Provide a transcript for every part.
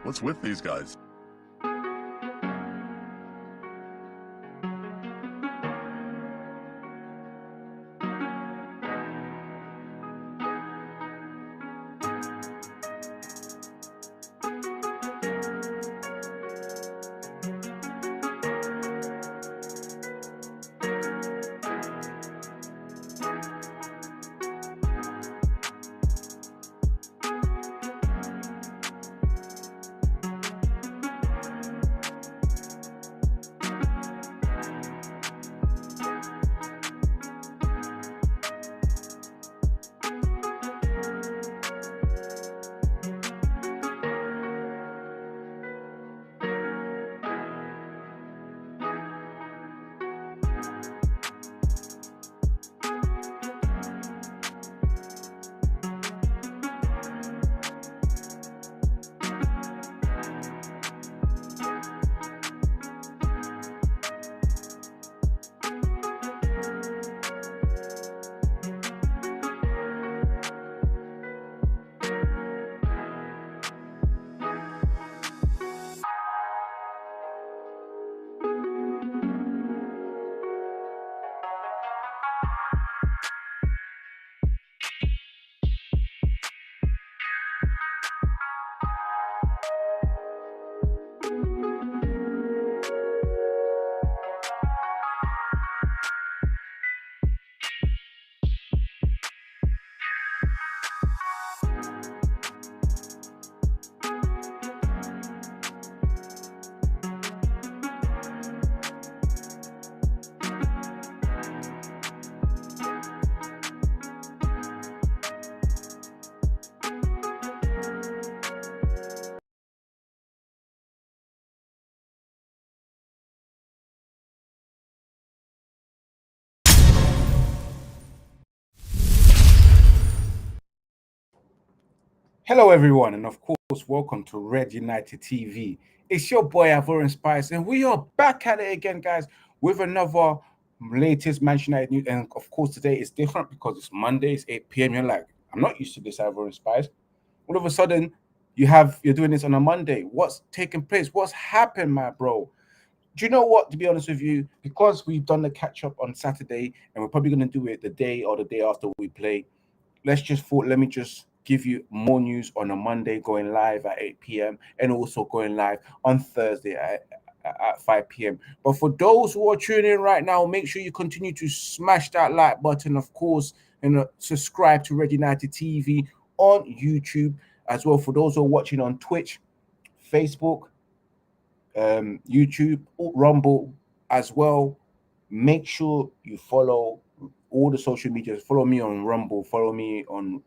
What's with these guys? Hello, everyone, and of course, welcome to Red United TV. It's your boy Ivorian Spice, and we are back at it again, guys, with another latest Manchester United news. And of course, today is different because it's Monday, it's 8 p.m. You're like, I'm not used to this, Ivorian Spice. All of a sudden, you're doing this on a Monday. What's taking place? What's happened, my bro? Do you know what? To be honest with you, because we've done the catch up on Saturday, and we're probably going to do it the day or the day after we play. Let me just give you more news on a Monday going live at 8 p.m. and also going live on Thursday at 5 p.m. But for those who are tuning in right now, make sure you continue to smash that like button, of course, and subscribe to Red United TV on YouTube as well. For those who are watching on Twitch, Facebook, YouTube, Rumble as well. Make sure you follow all the social media. Follow me on Rumble. Follow me on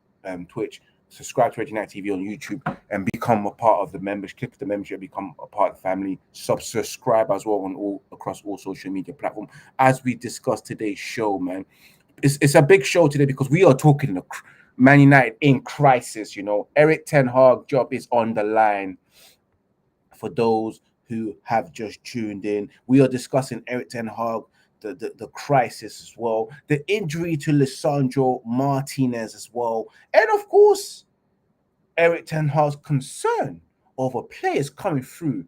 Twitch. Subscribe to Regina TV on YouTube and become a part of the membership. Click the membership, become a part of the family. Subscribe as well on all across all social media platforms. As we discuss today's show, man, it's a big show today because we are talking Man United in crisis. You know, Eric Ten Hag job is on the line. For those who have just tuned in, we are discussing Eric Ten Hag, the crisis as well, the injury to Lisandro Martinez as well, and of course, Eric Ten Hag's concern over players coming through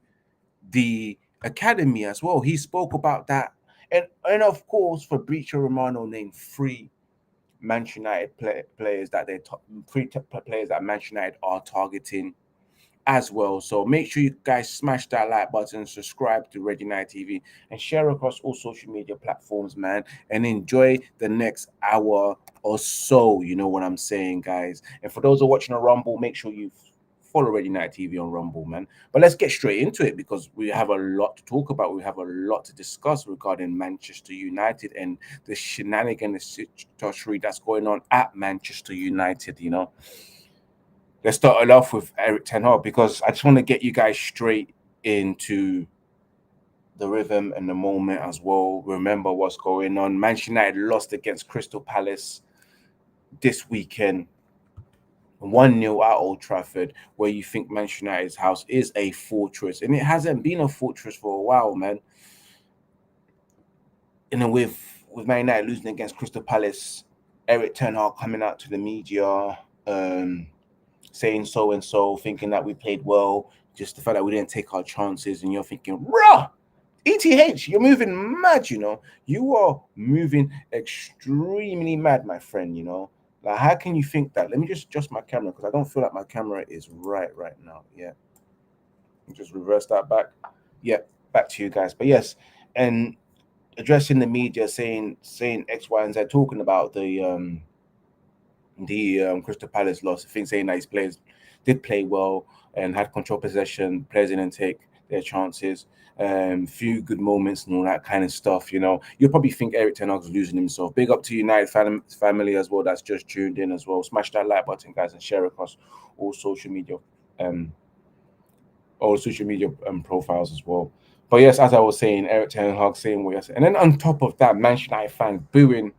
the academy as well. He spoke about that, and of course, Fabrizio Romano named three Manchester United players that players that Manchester United are targeting as well. So make sure you guys smash that like button, subscribe to Red United TV, and share across all social media platforms, man. And enjoy the next hour or so. You know what I'm saying, guys. And for those who are watching on Rumble, make sure you follow Red United TV on Rumble, man. But let's get straight into it because we have a lot to talk about. We have a lot to discuss regarding Manchester United and the shenanigans, the situation that's going on at Manchester United. You know, let's start it off with Eric Ten Hag because I just want to get you guys straight into the rhythm and the moment as well. Remember what's going on. Manchester United lost against Crystal Palace this weekend, 1-0 at Old Trafford, where you think Manchester United's house is a fortress, and it hasn't been a fortress for a while, man. And with Man United losing against Crystal Palace, Eric Ten Hag coming out to the media, saying so and so, thinking that we played well, just the fact that we didn't take our chances, and you're thinking, rah, ETH, you're moving mad, You are moving extremely mad, my friend, Like, how can you think that? Let me just adjust my camera because I don't feel like my camera is right now. Yeah. Just reverse that back. Yeah, back to you guys. But yes, and addressing the media saying X, Y, and Z, talking about the Crystal Palace loss. I think saying that his players did play well and had control possession. Players didn't take their chances. Few good moments and all that kind of stuff. You'll probably think Eric Ten Hag's losing himself. Big up to United family as well. That's just tuned in as well. Smash that like button, guys, and share across all social media. All social media profiles as well. But yes, as I was saying, Eric Ten Hag saying what you're saying, and then on top of that, Manchester United fans booing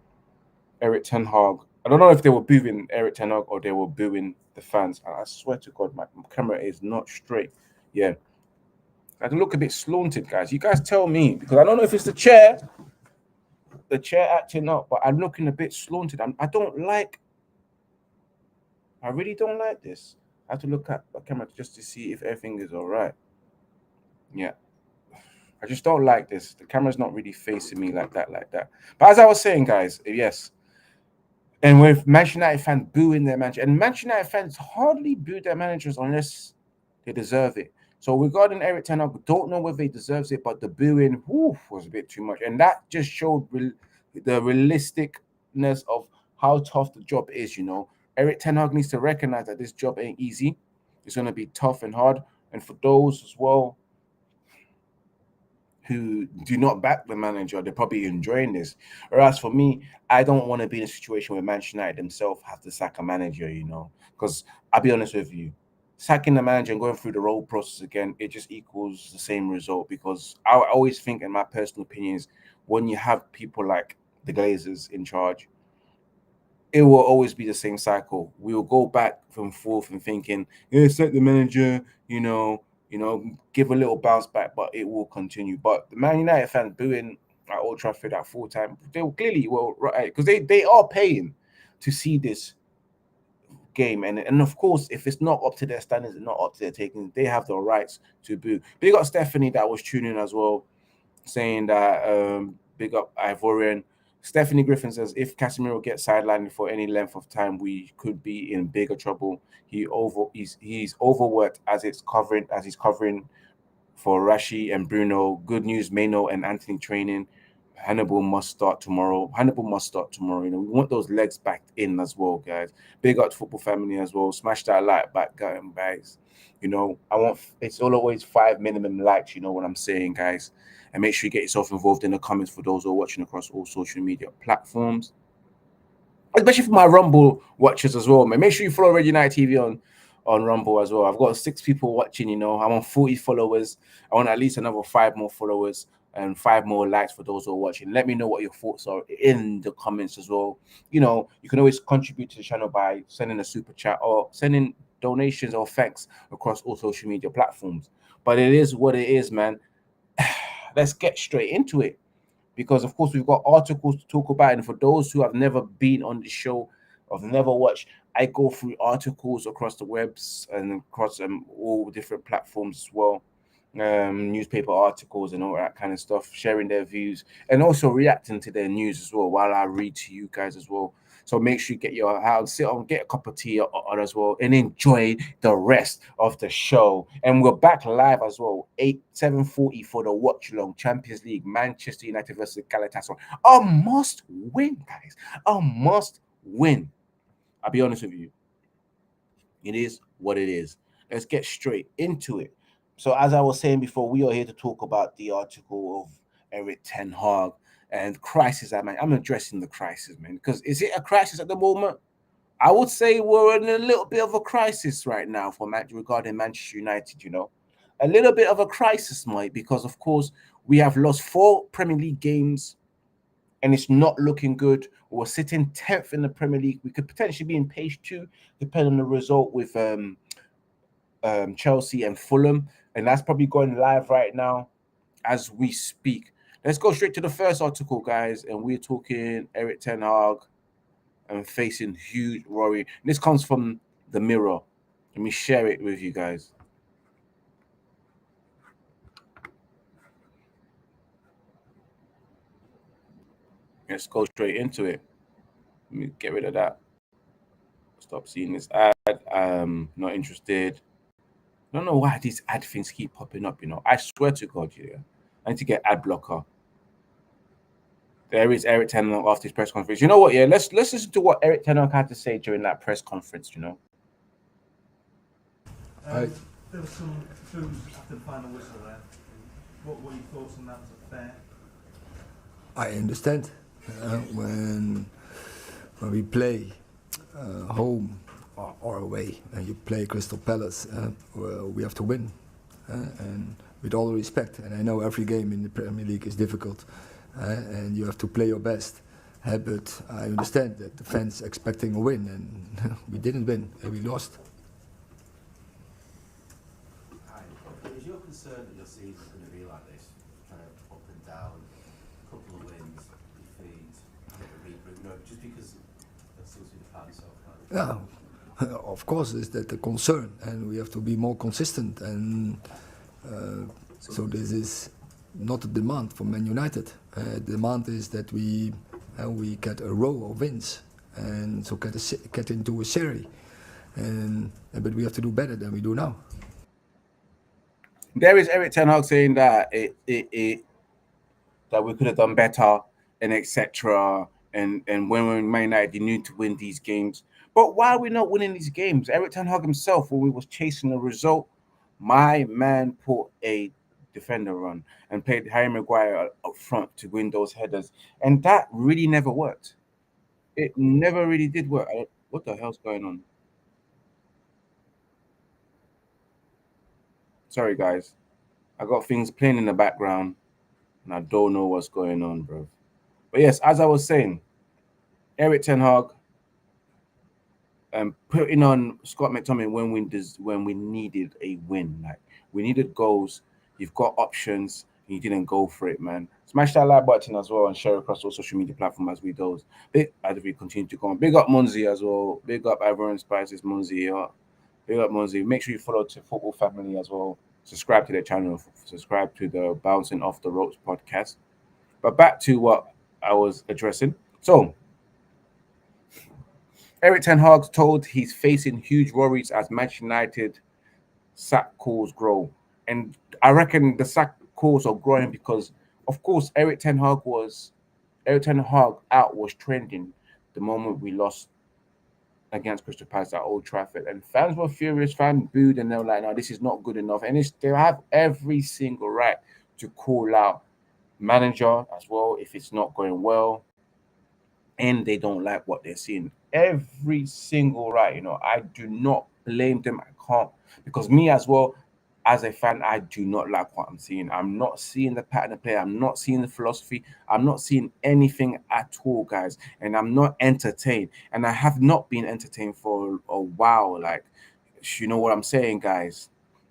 Eric Ten Hag. I don't know if they were booing Eric Ten Hag or they were booing the fans. And I swear to God, my camera is not straight. Yeah. I look a bit slaunted, guys. You guys tell me, because I don't know if it's the chair acting up, but I'm looking a bit slaunted. I really don't like this. I have to look at the camera just to see if everything is all right. Yeah. I just don't like this. The camera's not really facing me like that. But as I was saying, guys, yes. And with Manchester United fans booing their manager, and Manchester United fans hardly boo their managers unless they deserve it. So regarding Eric Ten Hag, don't know whether he deserves it, but the booing was a bit too much. And that just showed the realisticness of how tough the job is, Eric Ten Hag needs to recognize that this job ain't easy. It's going to be tough and hard. And for those as well who do not back the manager, they're probably enjoying this. Whereas for me, I don't want to be in a situation where Manchester United themselves have to sack a manager, because I'll be honest with you, sacking the manager and going through the role process again, it just equals the same result. Because I always think, in my personal opinions, when you have people like the Glazers in charge, it will always be the same cycle. We will go back and forth and thinking, yeah, sack the manager, give a little bounce back, but it will continue. But the Man United fans booing at Old Trafford at full time, they will clearly right, because they are paying to see this game, and of course, if it's not up to their standards and not up to their taking, they have the rights to boo. Big up Stephanie that was tuning in as well, saying that big up Ivorian. Stephanie Griffin says if Casemiro gets sidelined for any length of time, we could be in bigger trouble. He's overworked as he's covering for Rashi and Bruno. Good news, Maino and Anthony training. Hannibal must start tomorrow. We want those legs back in as well, guys. Big up to football family as well. Smash that like back, guys. It's always 5 minimum likes. You know what I'm saying, guys. And make sure you get yourself involved in the comments for those who are watching across all social media platforms. Especially for my Rumble watchers as well, man. Make sure you follow Red United TV on Rumble as well. I've got 6 people watching, I'm on 40 followers. I want at least another 5 more followers and 5 more likes for those who are watching. Let me know what your thoughts are in the comments as well. You can always contribute to the channel by sending a super chat or sending donations or thanks across all social media platforms. But it is what it is, man. Let's get straight into it, because of course we've got articles to talk about, and for those who have never been on the show or never watched, I go through articles across the webs and across all different platforms as well, newspaper articles and all that kind of stuff, sharing their views and also reacting to their news as well while I read to you guys as well. So make sure you get your house, sit on, get a cup of tea on as well, and enjoy the rest of the show. And we're back live as well, 7:40 for the watch along. Champions League, Manchester United versus Galatasaray. A must win, guys. A must win. I'll be honest with you. It is what it is. Let's get straight into it. So as I was saying before, we are here to talk about the article of Eric Ten Hag and crisis. I'm addressing the crisis, man, because is it a crisis at the moment? I would say we're in a little bit of a crisis right now regarding Manchester United, a little bit of a crisis, mate, because of course we have lost 4 Premier League games and it's not looking good. We're sitting 10th in the Premier League. We could potentially be in page 2, depending on the result with Chelsea and Fulham, and that's probably going live right now as we speak. Let's go straight to the first article, guys, and we're talking Eric Ten Hag and facing huge worry. This comes from the Mirror. Let me share it with you guys. Let's go straight into it. Let me get rid of that. Stop seeing this ad. Not interested. I don't know why these ad things keep popping up. I swear to God, I need to get ad blocker. There is Eric Ten Hag after his press conference. You know what? Yeah, let's listen to what Eric Ten Hag had to say during that press conference. There was some booze after the final whistle there. What were your thoughts on that? Was it fair? I understand when we play home or away, and you play Crystal Palace, we have to win, and with all respect. And I know every game in the Premier League is difficult, and you have to play your best. But I understand that the fans expecting a win, and we didn't win, and we lost. Is your concern that your season's going to be like this, kind of up and down, a couple of wins, defeat, just because that seems to be the pattern so far? Yeah, of course, is that the concern, and we have to be more consistent. And so this is not a demand for Man United. The demand is that we get a row of wins, and so get into a series. But we have to do better than we do now. There is Eric Ten Hag saying that that we could have done better and etc. And when we're in Man United, you need to win these games. But why are we not winning these games? Eric Ten Hag himself, when we was chasing the result, my man put a defender run and played Harry Maguire up front to win those headers, and that really never worked. It never really did work. What the hell's going on? Sorry, guys. I got things playing in the background, and I don't know what's going on, bro. But yes, as I was saying, Eric Ten Hag putting on Scott McTominay when we needed a win. Like, we needed goals. You've got options, and you didn't go for it, man. Smash that like button as well and share across all social media platforms as we do. As we continue to go on. Big up Munzi as well. Big up Ivorian Spices, Munzi. Big up Munzi. Make sure you follow to Football Family as well. Subscribe to their channel. Subscribe to the Bouncing Off the Ropes podcast. But back to what I was addressing. So, Eric Ten Hag told he's facing huge worries as Manchester United sack calls grow. And I reckon the sack calls are growing because, of course, Eric Ten Hag out was trending the moment we lost against Crystal Palace at Old Trafford. And fans were furious, fans booed, and they were like, no, this is not good enough. And they have every single right to call out manager as well if it's not going well and they don't like what they're seeing. Every single right. I do not blame them. I can't, because me as well, as a fan, I do not like what I'm seeing. I'm not seeing the pattern of play. I'm not seeing the philosophy. I'm not seeing anything at all, guys. And I'm not entertained. And I have not been entertained for a while. Like, you know what I'm saying, guys?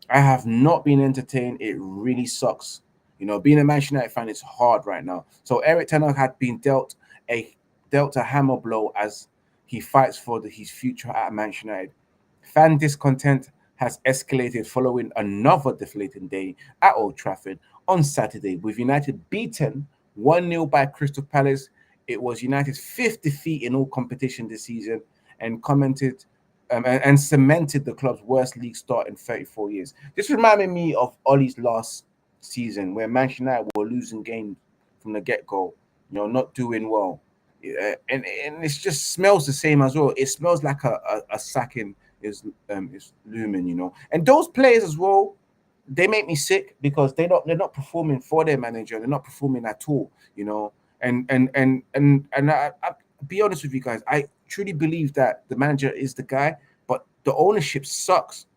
I have not been entertained. It really sucks. Being a Manchester United fan is hard right now. So Eric Ten Hag had been dealt a hammer blow as he fights for his future at Manchester United. Fan discontent has escalated following another deflating day at Old Trafford on Saturday, with United beaten 1-0 by Crystal Palace. It was United's fifth defeat in all competition this season and cemented the club's worst league start in 34 years. This reminded me of Ollie's last season, where Manchester United were losing games from the get-go, not doing well. And it just smells the same as well. It smells like a sacking is looming, and those players as well, they make me sick because they're not performing for their manager. They're not performing at all, and I be honest with you guys, I truly believe that the manager is the guy, but the ownership sucks.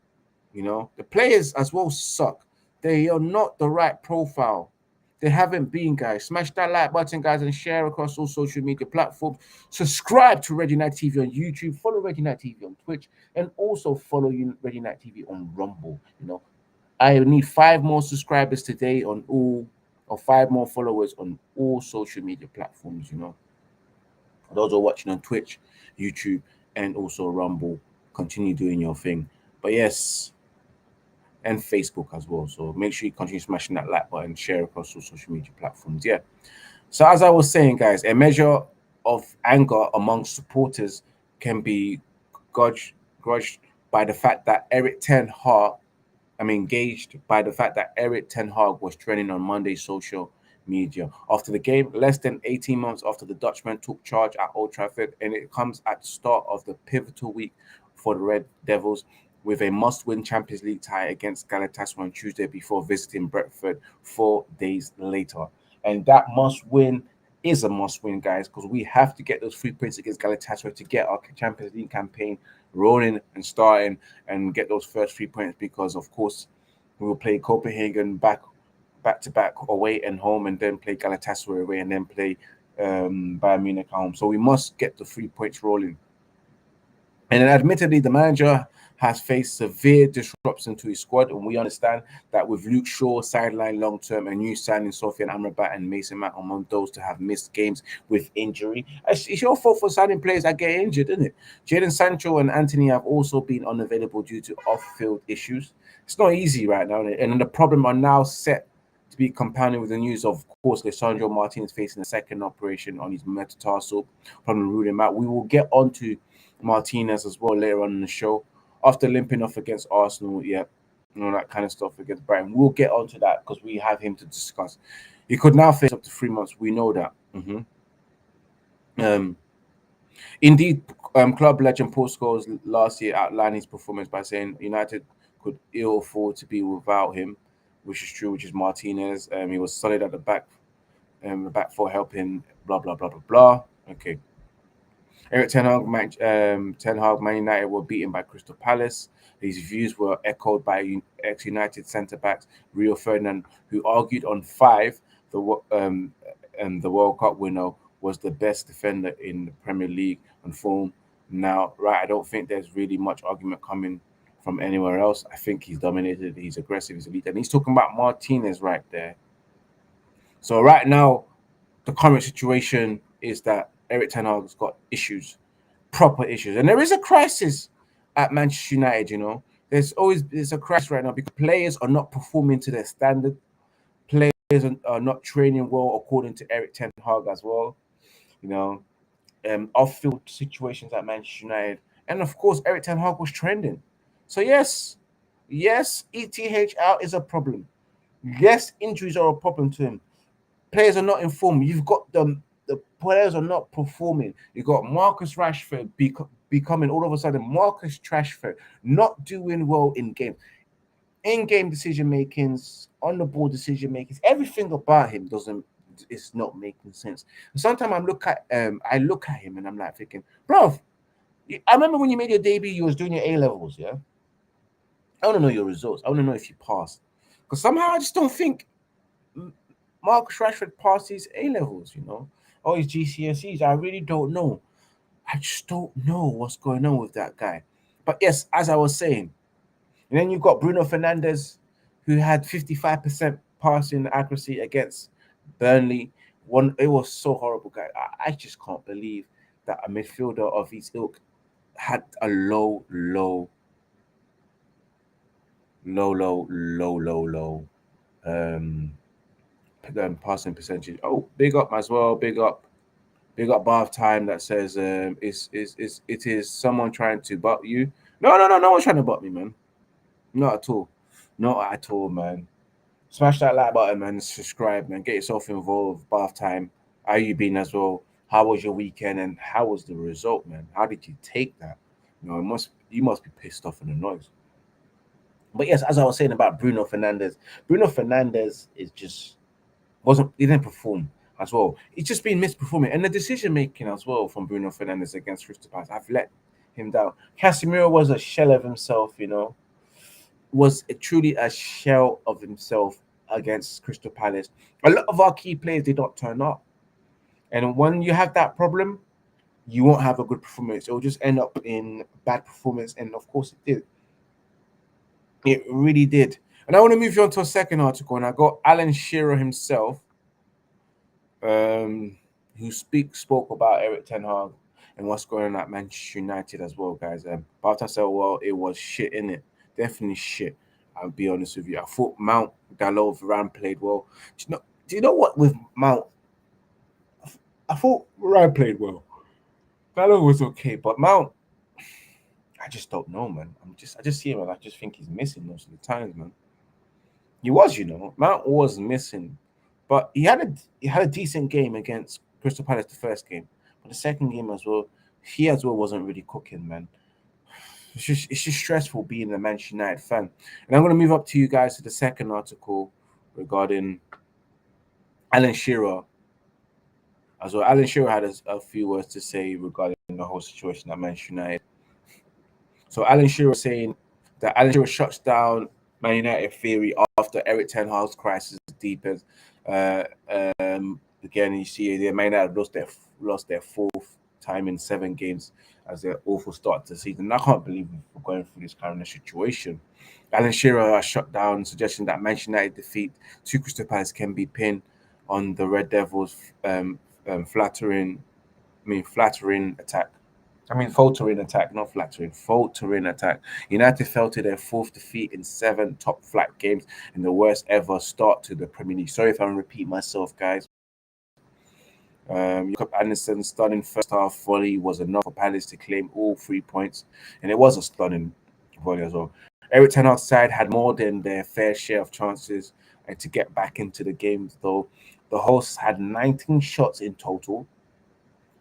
The players as well suck. They are not the right profile. They haven't been, guys. Smash that like button, guys, and share across all social media platforms. Subscribe to Red United TV on YouTube. Follow Red United TV on Twitch, and also follow Red United TV on Rumble. I need 5 more subscribers today on all, or 5 more followers on all social media platforms. Those are watching on Twitch, YouTube, and also Rumble. Continue doing your thing. But yes, and Facebook as well. So make sure you continue smashing that like button, share across all social media platforms. Yeah. So as I was saying, guys, a measure of anger among supporters can be grudged by the fact that engaged by the fact that Eric Ten Hag was trending on Monday's social media after the game, less than 18 months after the Dutchman took charge at Old Trafford, and it comes at the start of the pivotal week for the Red Devils with a must-win Champions League tie against Galatasaray on Tuesday before visiting Brentford 4 days later. And that must-win is a must-win, guys, because we have to get those 3 points against Galatasaray to get our Champions League campaign rolling and starting and get those first 3 points, because of course we will play Copenhagen back to back away and home, and then play Galatasaray away, and then play Bayern Munich at home. So we must get the 3 points rolling. And admittedly, the manager has faced severe disruption to his squad, and we understand that with Luke Shaw sidelined long term and new signing Sofian Amrabat and Mason Mount among those to have missed games with injury. It's your fault for signing players that get injured, isn't it? Jadon Sancho and Anthony have also been unavailable due to off-field issues. It's not easy right now, and the problem are now set to be compounded with the news of course, Lisandro Martinez facing a second operation on his metatarsal from ruling him out. We will get on to Martinez as well later on in the show after limping off against Arsenal, yeah, that kind of stuff against Brighton. We'll get onto that because we have him to discuss. He could now face up to 3 months. We know that. Indeed, club legend Paul Scholes last year outlined his performance by saying United could ill afford to be without him, which is true, which is Martinez. He was solid at the back four, helping blah, blah, blah, blah, blah. Okay. Eric Ten Hag, Man United were beaten by Crystal Palace. His views were echoed by ex-United centre-backs Rio Ferdinand, who argued on 5 the World Cup winner was the best defender in the Premier League on form. Now, right, I don't think there's really much argument coming from anywhere else. I think he's dominated, he's aggressive, he's elite. And he's talking about Martinez right there. So right now, the current situation is that Eric Ten Hag's got issues, proper issues. And there is a crisis at Manchester United, There's a crisis right now because players are not performing to their standard. Players are not training well according to Eric Ten Hag as well. Off-field situations at Manchester United. And of course, Eric Ten Hag was trending. So yes, ETH out is a problem. Yes, injuries are a problem to him. Players are not informed. You've got the players are not performing. You've got Marcus Rashford becoming all of a sudden Marcus Rashford, not doing well in game. In-game decision makings, on the ball decision makings, everything about him it's not making sense. Sometimes I look at him and I'm like thinking, bro, I remember when you made your debut, you was doing your A-levels, yeah? I want to know your results. I want to know if you passed. Because somehow I just don't think Marcus Rashford passed his A-levels, or his GCSEs. I really don't know. I just don't know what's going on with that guy. But yes, as I was saying, and then you've got Bruno Fernandes, who had 55% passing accuracy against Burnley. It was so horrible, guy. I just can't believe that a midfielder of his ilk had a low passing percentage. Oh, big up as well. Big up Bath Time that says it is someone trying to butt you. No one's trying to butt me, man. Not at all, man. Smash that like button, man. Subscribe, man. Get yourself involved. Bath Time. How you been as well? How was your weekend and how was the result, man? How did you take that? You must be pissed off and annoyed. But yes, as I was saying about Bruno Fernandes is just he didn't perform as well. It's just been misperforming. And the decision making as well from Bruno Fernandes against Crystal Palace, I've let him down. Casemiro was a shell of himself, was truly a shell of himself against Crystal Palace. A lot of our key players did not turn up. And when you have that problem, you won't have a good performance. It will just end up in bad performance. And of course it did. It really did. And I want to move you on to a second article. And I got Alan Shearer himself, who spoke about Eric Ten Hag and what's going on at Manchester United as well, guys. Barton said, well, it was shit, innit? definitely shit. I'll be honest with you. I thought Mount, Dalot, Varane played well. Do you know what with Mount? I thought Varane played well. Dalot was okay, but Mount, I just don't know, man. I just see him and I just think he's missing most of the times, man. He was, Mount was missing, but he had a decent game against Crystal Palace the first game, but the second game as well, he as well wasn't really cooking, man. It's just stressful being a Manchester United fan. And I'm going to move up to you guys to the second article regarding Alan Shearer as well. Alan Shearer had a few words to say regarding the whole situation at Manchester United. So Alan Shearer saying that Alan Shearer shuts down Man United theory after Eric Ten Hag's crisis deepens. Again, you see the Man United lost their fourth time in 7 games as their awful start to the season. I can't believe we're going through this kind of situation. Alan Shearer has shut down, suggesting that Manchester United defeat to Crystal Palace can be pinned on the Red Devils' faltering attack, not flattering, faltering attack. United fell to their 4th defeat in 7 top-flight games in the worst ever start to the Premier League. Sorry if I'm repeating myself, guys. Jacob Anderson's stunning first half volley was enough for Palace to claim all 3 points, and it was a stunning volley as well. Eric Ten Hag's side had more than their fair share of chances and to get back into the game, though. The hosts had 19 shots in total,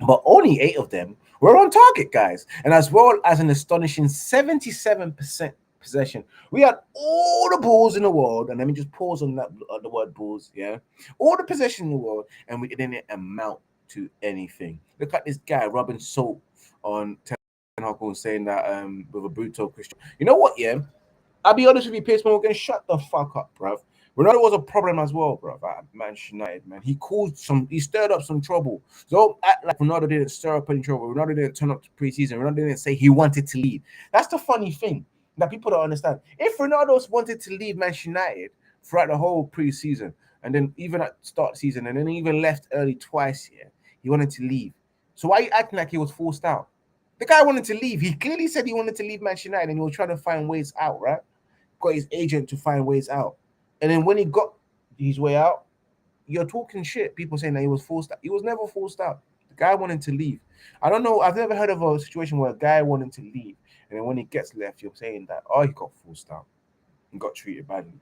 but only 8 of them were on target, guys, and as well as an astonishing 77% possession. We had all the balls in the world, and let me just pause on that the word balls, yeah, all the possession in the world, and we didn't amount to anything. Look at this guy rubbing salt on Ten Hag saying that with a brutal Christian. You know what, yeah? I'll be honest with you, Piers Morgan, shut the fuck up, bruv. Ronaldo was a problem as well, bro. At Manchester United, man. He stirred up some trouble. So don't act like Ronaldo didn't stir up any trouble. Ronaldo didn't turn up to preseason. Ronaldo didn't say he wanted to leave. That's the funny thing that people don't understand. If Ronaldo wanted to leave Manchester United throughout the whole preseason, and then even at start season, and then even left early twice, yeah, he wanted to leave. So why are you acting like he was forced out? The guy wanted to leave. He clearly said he wanted to leave Manchester United, and he was trying to find ways out, right? Got his agent to find ways out. And then when he got his way out, you're talking shit. People saying that he was forced out. He was never forced out. The guy wanted to leave. I don't know. I've never heard of a situation where a guy wanted to leave, and then when he gets left, you're saying that, oh, he got forced out and got treated badly.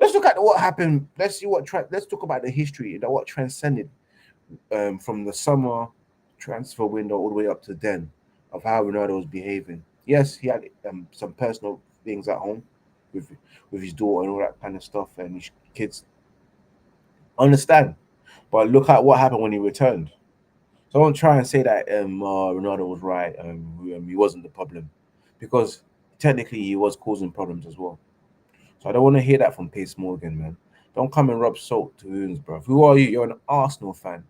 Let's look at what happened. Let's see let's talk about the history that what transcended from the summer transfer window all the way up to then of how Ronaldo was behaving. Yes, he had some personal things at home with his daughter and all that kind of stuff and his kids. Understand, but look at what happened when he returned. So don't try and say that Ronaldo was right. He wasn't the problem, because technically he was causing problems as well. So I don't want to hear that from Piers Morgan, man. Don't come and rub salt to wounds, bro. Who are you? You're an Arsenal fan.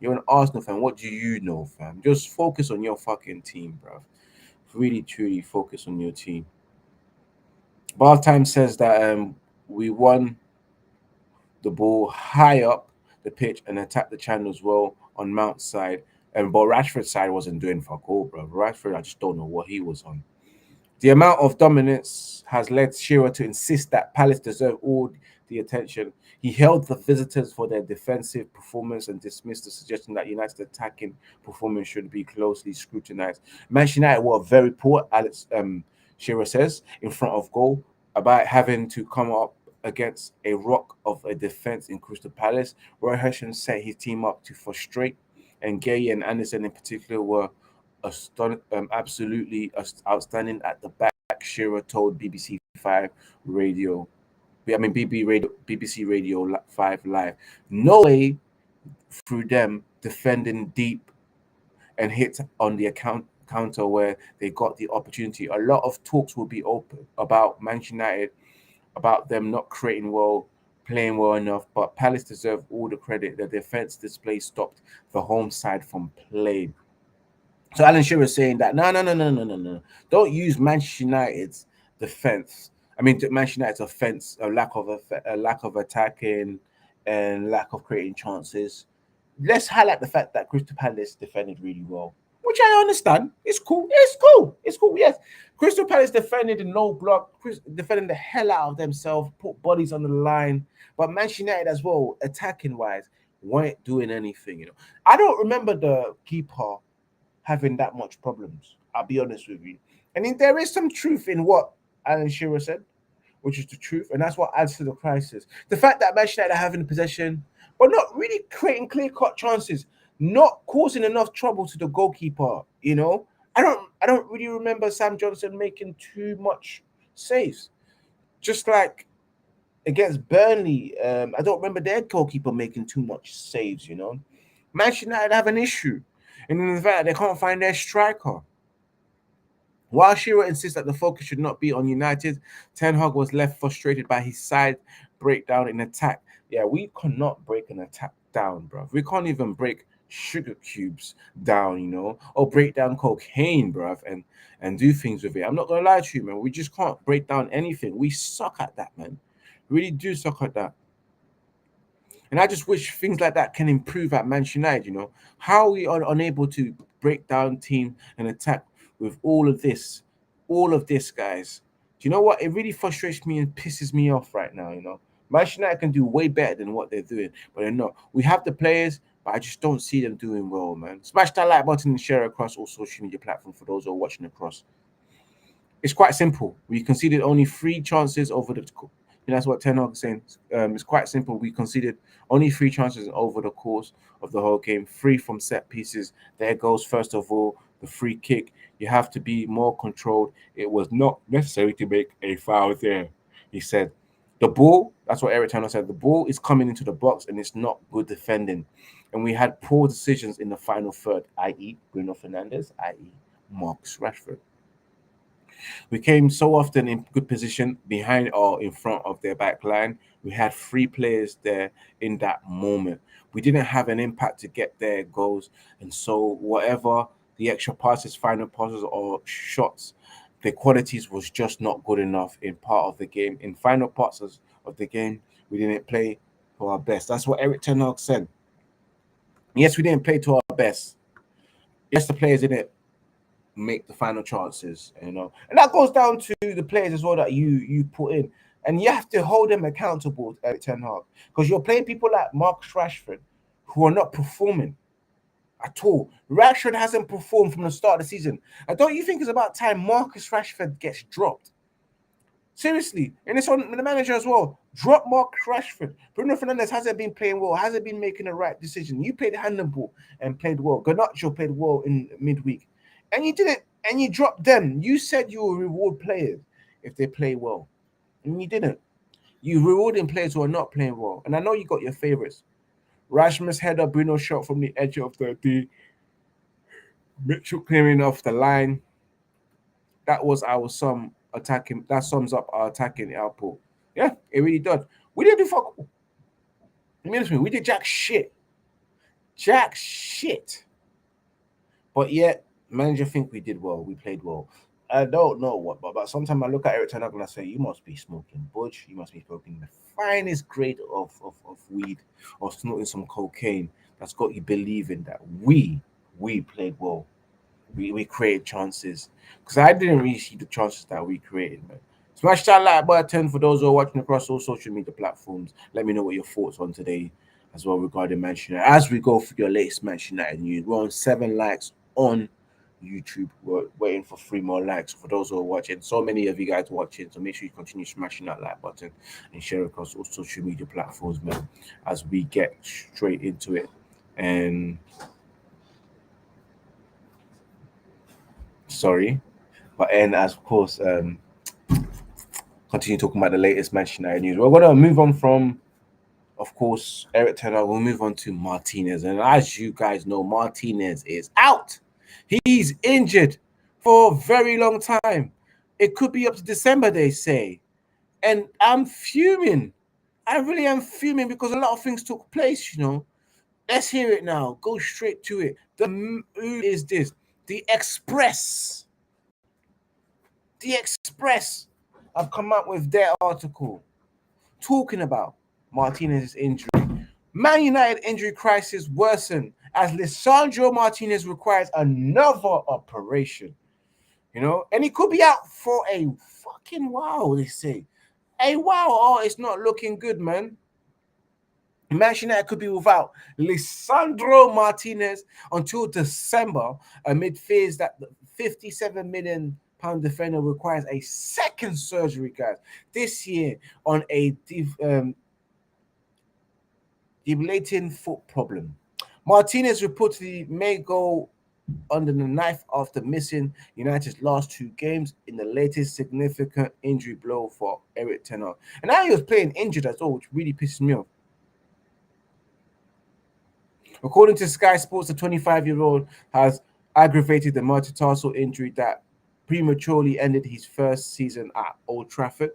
You're an Arsenal fan. What do you know, fam? Just focus on your fucking team, bro. Really, truly focus on your team. Time says that we won the ball high up the pitch and attacked the channel as well on Mount's side. But Rashford's side wasn't doing fuck all, bro. Rashford, I just don't know what he was on. The amount of dominance has led Shearer to insist that Palace deserve all the attention. He hailed the visitors for their defensive performance and dismissed the suggestion that United's attacking performance should be closely scrutinized. Manchester United were very poor, Shearer says, in front of goal, about having to come up against a rock of a defense in Crystal Palace. Roy Hodgson set his team up to frustrate, and Gay and Anderson in particular were absolutely outstanding at the back. Shearer told BBC Radio 5 Live. No way through them defending deep and hit on the counter where they got the opportunity. A lot of talks will be open about Manchester United, about them not creating well, playing well enough, but Palace deserve all the credit. The defense display stopped the home side from playing. So Alan Shearer is saying that no. Don't use Manchester United's defense. Manchester United's offense, a lack of attacking and lack of creating chances. Let's highlight the fact that Crystal Palace defended really well. What which I understand. It's cool. It's cool. It's cool. Yes. Crystal Palace defended the no block, defending the hell out of themselves, put bodies on the line. But Manchester United as well, attacking wise, weren't doing anything. You know, I don't remember the keeper having that much problems. I'll be honest with you. And then there is some truth in what Alan Shearer said, which is the truth, and that's what adds to the crisis. The fact that Manchester United are having possession, but not really creating clear-cut chances, not causing enough trouble to the goalkeeper. You know, I don't really remember Sam Johnson making too much saves. Just like against Burnley, I don't remember their goalkeeper making too much saves. You know, Manchester United have an issue, and in the fact that they can't find their striker. While Shearer insists that the focus should not be on United, Ten Hag was left frustrated by his side breakdown in attack. Yeah, we cannot break an attack down, bro. We can't even break sugar cubes down, you know, or break down cocaine, bro, and do things with it. I'm not gonna lie to you, man. We just can't break down anything. We suck at that, man. We really do suck at that. And I just wish things like that can improve at Manchester United, you know. How we are unable to break down team and attack with all of this, guys. Do you know what? It really frustrates me and pisses me off right now, you know. Manchester United can do way better than what they're doing, but they're not. We have the players, but I just don't see them doing well, man. Smash that like button and share across all social media platforms for those who are watching across. It's quite simple. We conceded only 3 chances over the... And that's what Ten Hag is saying. It's quite simple. We conceded only 3 chances over the course of the whole game. 3 from set pieces. There goes, first of all, the free kick. You have to be more controlled. It was not necessary to make a foul there, he said. The ball, that's what Eric Ten Hag said, the ball is coming into the box and it's not good defending. And we had poor decisions in the final third, i.e. Bruno Fernandes, i.e. Marcus Rashford. We came so often in good position behind or in front of their back line. We had 3 players there in that moment. We didn't have an impact to get their goals. And so whatever the extra passes, final passes, or shots, the qualities was just not good enough in part of the game. In final parts of the game, we didn't play to our best. That's what Eric Ten Hag said. Yes, we didn't play to our best. Yes, the players didn't make the final chances, you know, and that goes down to the players as well that you put in, and you have to hold them accountable, Eric Ten Hag, because you're playing people like Marcus Rashford who are not performing at all. Rashford hasn't performed from the start of the season. And don't you think it's about time Marcus Rashford gets dropped? Seriously, and it's on the manager as well. Drop Marcus Rashford. Bruno Fernandes hasn't been playing well, hasn't been making the right decision. You played handball and played well. Garnacho played well in midweek. And you didn't, and you dropped them. You said you will reward players if they play well. And you didn't. You rewarding players who are not playing well. And I know you got your favorites. Rashford's header, Bruno shot from the edge of the D. Mitchell clearing off the line. That was our attacking. That sums up our attacking output. Yeah, it really does. We didn't do fuck all. We did jack shit. Jack shit. But yet, manager think we did well. We played well. I don't know what, but sometimes I look at Eric Ten Hag and I say, you must be smoking budge. You must be smoking the finest grade of weed or snorting some cocaine that's got you believing that we played well. We created chances. Because I didn't really see the chances that we created, man. Smash that like button for those who are watching across all social media platforms. Let me know what your thoughts on today as well regarding Manchester United. As we go through your latest Manchester United news, we're on 7 likes on YouTube. We're waiting for 3 more likes for those who are watching. So many of you guys watching, so make sure you continue smashing that like button and share across all social media platforms, man, as we get straight into it. And as of course continue talking about the latest Manchester United news. We're gonna move on from, of course, Eric Ten Hag. We'll move on to Martinez, and as you guys know, Martinez is out. He's injured for a very long time. It could be up to December, they say. And I'm fuming. I really am fuming because a lot of things took place, you know. Let's hear it now. Go straight to it. Who is this? The Express. The Express have come up with their article talking about Martinez's injury. Man United injury crisis worsened as Lisandro Martinez requires another operation. And he could be out for a fucking while, they say. Hey, wow, it's not looking good, man. Manchester United could be without Lisandro Martinez until December, amid fears that the £57 million defender requires a second surgery, guys, this year on a debilitating foot problem. Martinez reportedly may go under the knife after missing United's last 2 games in the latest significant injury blow for Erik ten Hag. And now he was playing injured as well, which really pisses me off. According to Sky Sports, the 25-year-old has aggravated the metatarsal injury that prematurely ended his first season at Old Trafford.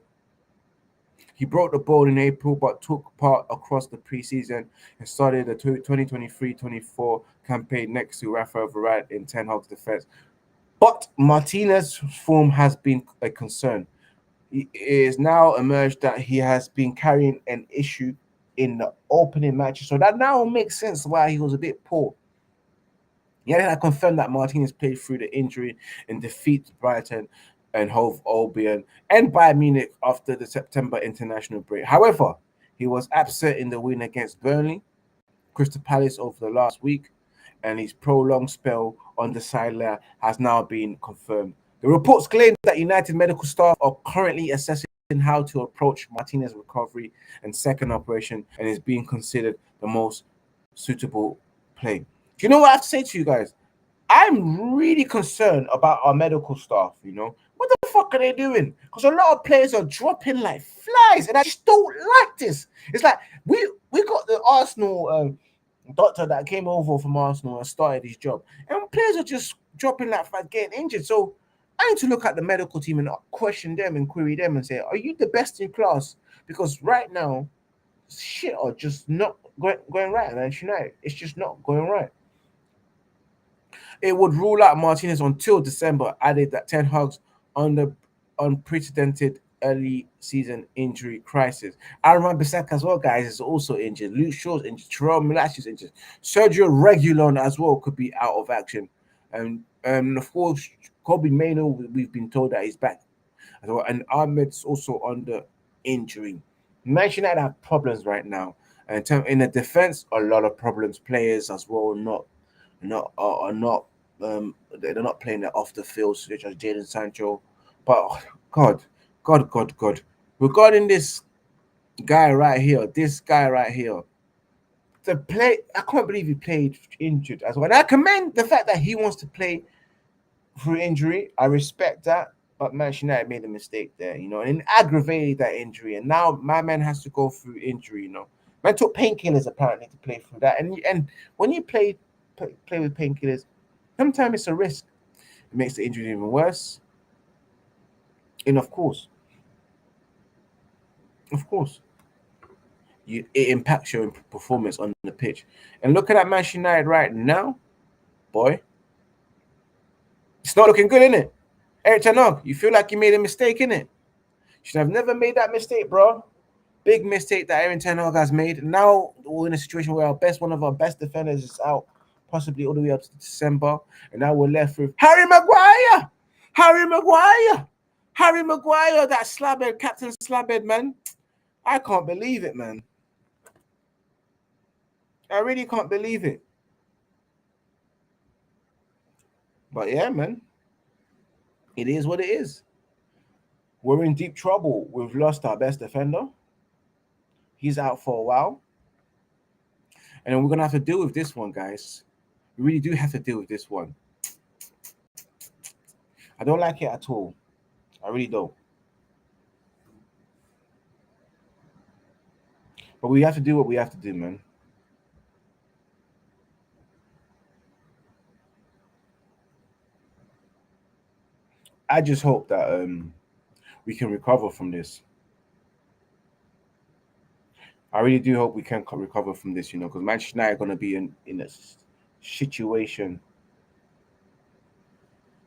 He broke the bone in April, but took part across the preseason and started the 2023-24 campaign next to Rafael Varane in Ten Hag's defense. But Martinez's form has been a concern. It is now emerged that he has been carrying an issue in the opening matches, so that now makes sense why he was a bit poor. Yeah, I confirmed that Martinez played through the injury and defeat Brighton and Hove Albion and Bayern Munich after the September international break. However, he was absent in the win against Burnley, Crystal Palace over the last week, and his prolonged spell on the sideline has now been confirmed. The reports claim that United medical staff are currently assessing how to approach Martinez's recovery and second operation, and is being considered the most suitable play. Do you know what I have to say to you guys? I'm really concerned about our medical staff, What the fuck are they doing? Because a lot of players are dropping like flies, and I just don't like this. It's like we got the Arsenal doctor that came over from Arsenal and started his job, and players are just dropping like flies, getting injured. So I need to look at the medical team and question them and query them and say, are you the best in class? Because right now, shit are just not going right, man. It's just not going right. It would rule out Martinez until December, added that Ten Hag's under unprecedented early season injury crisis. Aaron Bissaka as well, guys, is also injured. Luke Shaw's injured. Terrell Malash is injured. Sergio Reguilon as well could be out of action. And of course, Kobe Mainoo, we've been told that he's back as well. And Ahmed's also under injury. Manchester United have problems right now. And in the defense, a lot of problems. Players as well they're not playing it off the field, such as Jadon Sancho. But God. Regarding this guy right here, the play, I can't believe he played injured as well. And I commend the fact that he wants to play through injury. I respect that. But Manchester United made a mistake there, and aggravated that injury. And now my man has to go through injury, Man took painkillers apparently to play through that. And when you play with painkillers, sometimes it's a risk. It makes the injury even worse. And of course, it impacts your performance on the pitch. And looking at Manchester United right now, boy, it's not looking good, innit? Erik ten Hag, you feel like you made a mistake, innit? You should have never made that mistake, bro. Big mistake that Erik ten Hag has made. Now we're in a situation where one of our best defenders is out, possibly all the way up to December, and now we're left with Harry Maguire, that slabhead, Captain Slabhead, man. I can't believe it, man. I really can't believe it. But yeah, man, it is what it is. We're in deep trouble. We've lost our best defender. He's out for a while. And then we're going to have to deal with this one, guys. We really do have to deal with this one. I don't like it at all. I really don't. But we have to do what we have to do, man. I just hope that we can recover from this. I really do hope we can recover from this, because Manchester United are going to be in a situation.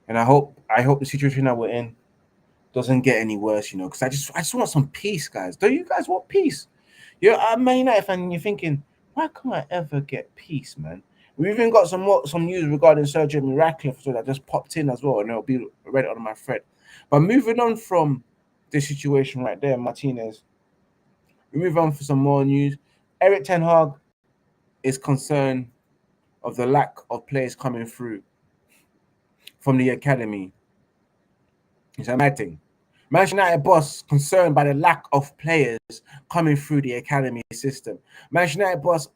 And I hope the situation that we're in doesn't get any worse, because I just want some peace, guys. Don't you guys want peace? You're a Man United fan and you're thinking, why can't I ever get peace, man? We even got some news regarding Sergio Ratcliffe, so that just popped in as well, and it'll be read on my thread. But moving on from this situation right there, Martinez, we move on for some more news. Eric Ten Hag is concerned of the lack of players coming through from the academy. It's a mad thing. Manchester United boss concerned by the lack of players coming through the academy system. Manchester United boss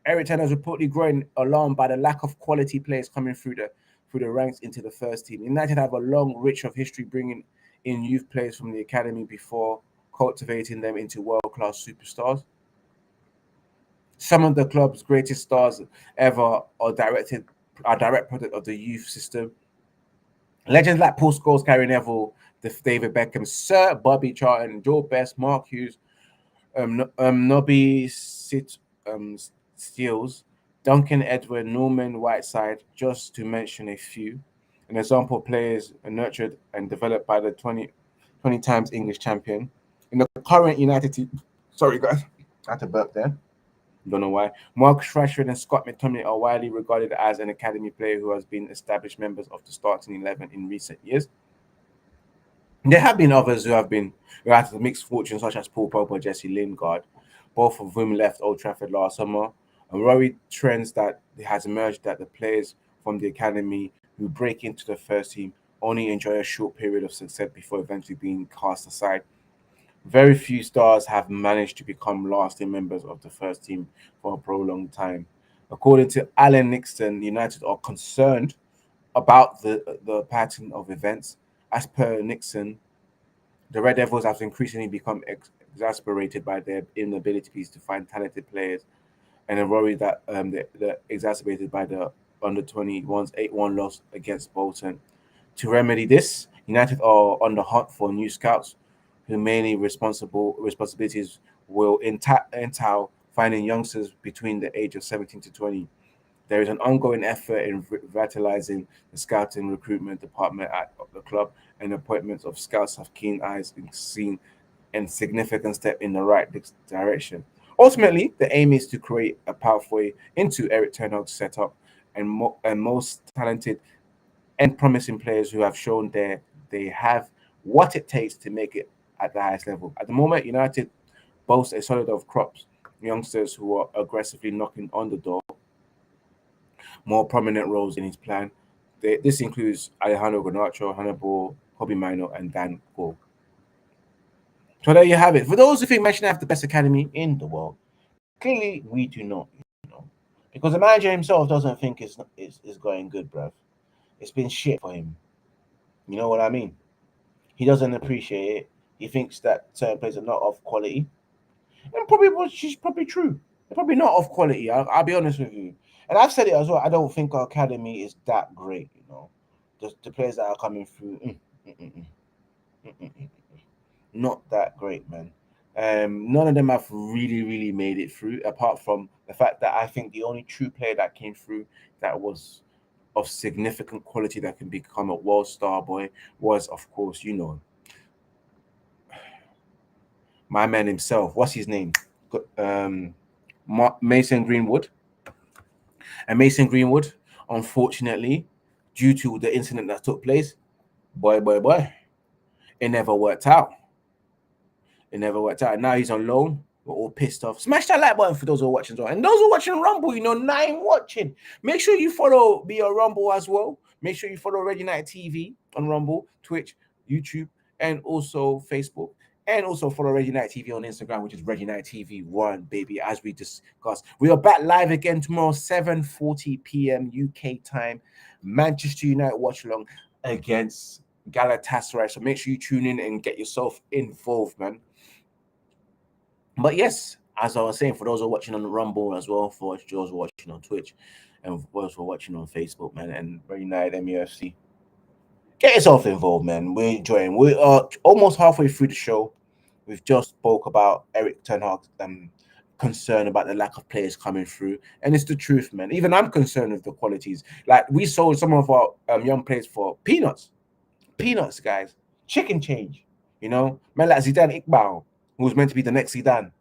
Eric Ten Hag is reportedly growing alarmed by the lack of quality players coming through the ranks into the first team. United have a long, rich of history bringing in youth players from the academy before cultivating them into world-class superstars. Some of the club's greatest stars ever are direct product of the youth system. Legends like Paul Scholes, Gary Neville, David Beckham, Sir Bobby Charlton, Joe Best, Mark Hughes, Nobby Steels, Duncan Edward, Norman Whiteside, just to mention a few. An example of players nurtured and developed by the 20 times English champion. In the current United team, sorry guys, I had to burp there. Don't know why. Marcus Rashford and Scott McTominay are widely regarded as an academy player who has been established members of the starting 11 in recent years. There have been others who had mixed fortunes, such as Paul Pogba, Jesse Lingard, both of whom left Old Trafford last summer. And worried trends that has emerged that the players from the academy who break into the first team only enjoy a short period of success before eventually being cast aside. Very few stars have managed to become lasting members of the first team for a prolonged time. According to Alan Nixon, United are concerned about the pattern of events. As per Nixon, the Red Devils have increasingly become exasperated by their inabilities to find talented players, and are worried that they're exacerbated by the under-21's 8-1 loss against Bolton. To remedy this, United are on the hunt for new scouts who mainly responsibilities will entail finding youngsters between the age of 17 to 20. There is an ongoing effort in revitalizing the scouting recruitment department at the club, and appointments of scouts have keen eyes and seen a significant step in the right direction. Ultimately, the aim is to create a pathway into Eric Ten Hag's setup and most talented and promising players who have shown they have what it takes to make it at the highest level. At the moment, United boasts a solid of crops, youngsters who are aggressively knocking on the door. More prominent roles in his plan. This includes Alejandro Garnacho, Hannibal, Kobe Mino, and Dan Gore. So there you have it. For those who think Manchester United have the best academy in the world, clearly we do not. Because the manager himself doesn't think it's going good, bruv. It's been shit for him. You know what I mean? He doesn't appreciate it. He thinks that certain players are not of quality. And she's probably true. They're probably not of quality. I'll be honest with you. And I've said it as well. I don't think our academy is that great, The players that are coming through, not that great, man. None of them have really, really made it through, apart from the fact that I think the only true player that came through that was of significant quality that can become a world star boy was, of course, my man himself. What's his name? Mason Greenwood. And Mason Greenwood, unfortunately, due to the incident that took place, boy, it never worked out. Now he's on loan. We're all pissed off. Smash that like button for those who are watching as well. And those who are watching Rumble, nine watching. Make sure you follow me on Rumble as well. Make sure you follow Red United TV on Rumble, Twitch, YouTube, and also Facebook. And also follow Red United TV on Instagram, which is Red United TV 1, baby, as we discussed. We are back live again tomorrow, 7:40 p.m. UK time. Manchester United watch along against Galatasaray. So make sure you tune in and get yourself involved, man. But yes, as I was saying, for those who are watching on the Rumble as well, for those who are watching on Twitch, and for those who are watching on Facebook, man, and Red United MUFC, get yourself involved, man. We're enjoying. We are almost halfway through the show. We've just spoke about Eric Ten Hag's concern about the lack of players coming through, and it's the truth, man. Even I'm concerned with the qualities. Like, we sold some of our young players for peanuts, guys, chicken change. Man like Zidane Iqbal, who was meant to be the next Zidane,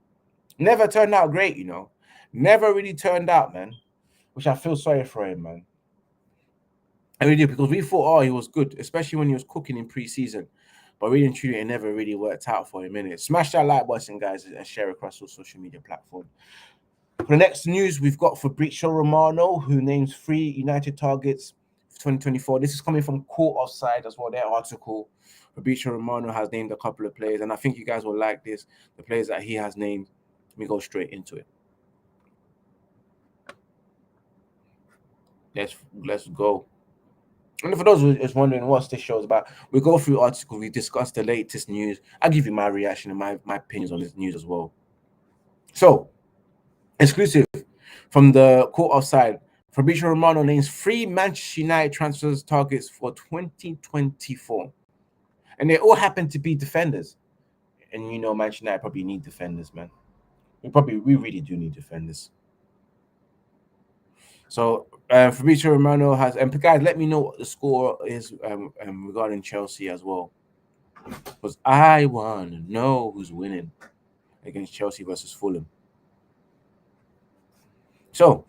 never turned out great. Never really turned out, man. which I feel sorry for him, man. I really do, because we thought, oh, he was good, especially when he was cooking in pre-season. But really and truly, it never really worked out for him, innit? Smash that like button, guys, and share across all social media platforms. For the next news, we've got Fabrizio Romano, who names 3 United targets for 2024. This is coming from Court Offside as well, their article. Fabrizio Romano has named a couple of players, and I think you guys will like this. The players that he has named. Let me go straight into it. Let's go. And for those who is wondering what this show is about, we go through articles, we discuss the latest news. I'll give you my reaction and my opinions on this news as well. So, exclusive from the Court Offside, Fabrizio Romano names 3 Manchester United transfers targets for 2024. And they all happen to be defenders. And you know, Manchester United probably need defenders, man. We really do need defenders. So Fabrizio Romano has, and guys, let me know what the score is regarding Chelsea as well, because I want to know who's winning against Chelsea versus Fulham. So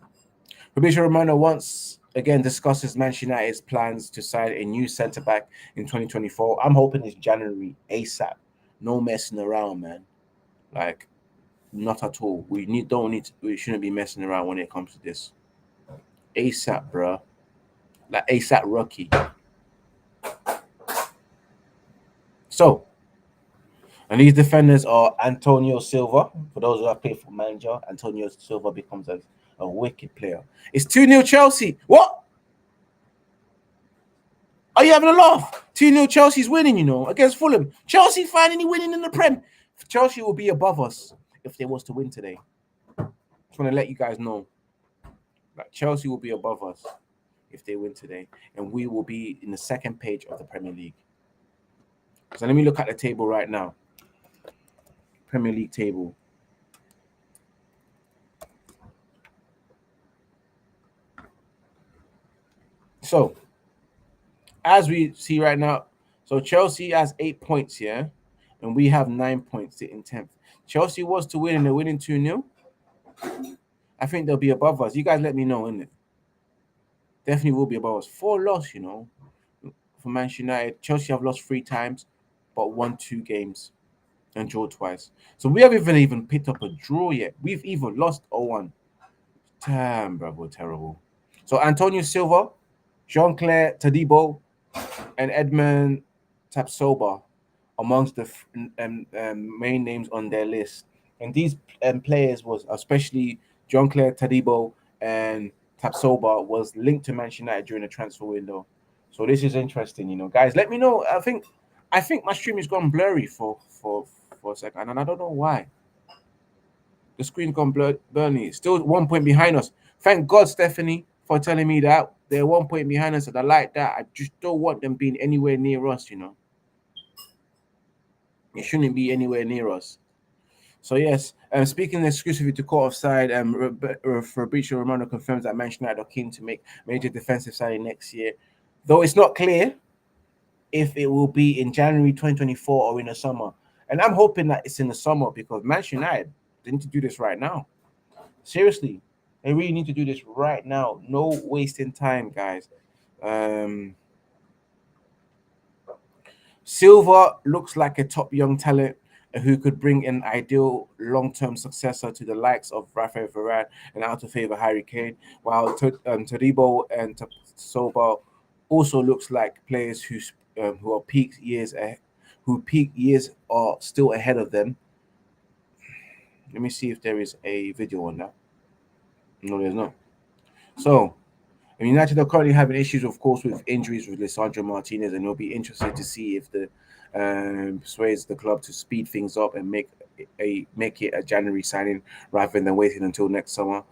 Fabrizio Romano once again discusses Manchester United's plans to sign a new centre back in 2024. I'm hoping it's January ASAP. No messing around, man. Like, not at all. We shouldn't be messing around when it comes to this. ASAP, bro. Like ASAP Rocky. So, and these defenders are Antonio Silva. For those who have played for manager, Antonio Silva becomes a wicked player. It's 2-0 Chelsea. What? Are you having a laugh? 2-0 Chelsea's winning, you know, against Fulham. Chelsea finally winning in the Prem. Chelsea will be above us if they was to win today. Just want to let you guys know. Like, Chelsea will be above us if they win today, and we will be in the second page of the Premier League. So let me look at the table right now. Premier League table. So, as we see right now, so Chelsea has 8 points here, and we have 9 points sitting 10th. Chelsea was to win, and they're winning 2-0. I think they'll be above us. You guys let me know, innit? Definitely will be above us. 4 loss, you know, for Manchester United. Chelsea have lost 3 times, but won 2 games and draw twice. So we haven't even picked up a draw yet. We've even lost or won. Damn, bro, we're terrible. So Antonio Silva, Jean-Claire Todibo, and Edmund Tapsoba amongst the main names on their list. And these players was especially Jean-Claire Todibo and Tapsoba was linked to Manchester United during the transfer window. So this is interesting, you know, guys. Let me know. I think my stream has gone blurry for a second, and I don't know why. The screen's gone blurry. Still 1 point behind us. Thank God, Stephanie, for telling me that they're 1 point behind us. And I like that. I just don't want them being anywhere near us, you know. It shouldn't be anywhere near us. So yes, speaking exclusively to Court Offside, Fabrizio Romano confirms that Manchester United are keen to make major defensive signing next year, though it's not clear if it will be in January 2024 or in the summer. And I'm hoping that it's in the summer, because Manchester United, they need to do this right now. Seriously, they really need to do this right now. No wasting time, guys. Silva looks like a top young talent who could bring an ideal long-term successor to the likes of Rafael Varane and out of favor Harry Kane, while Todibo and Tapsoba also looks like players who are peak years are still ahead of them. Let me see if there is a video on that. No, there's not. So, United are currently having issues, of course, with injuries with Lisandro Martinez, and it'll be interesting to see if the persuades the club to speed things up and make it a January signing rather than waiting until next summer.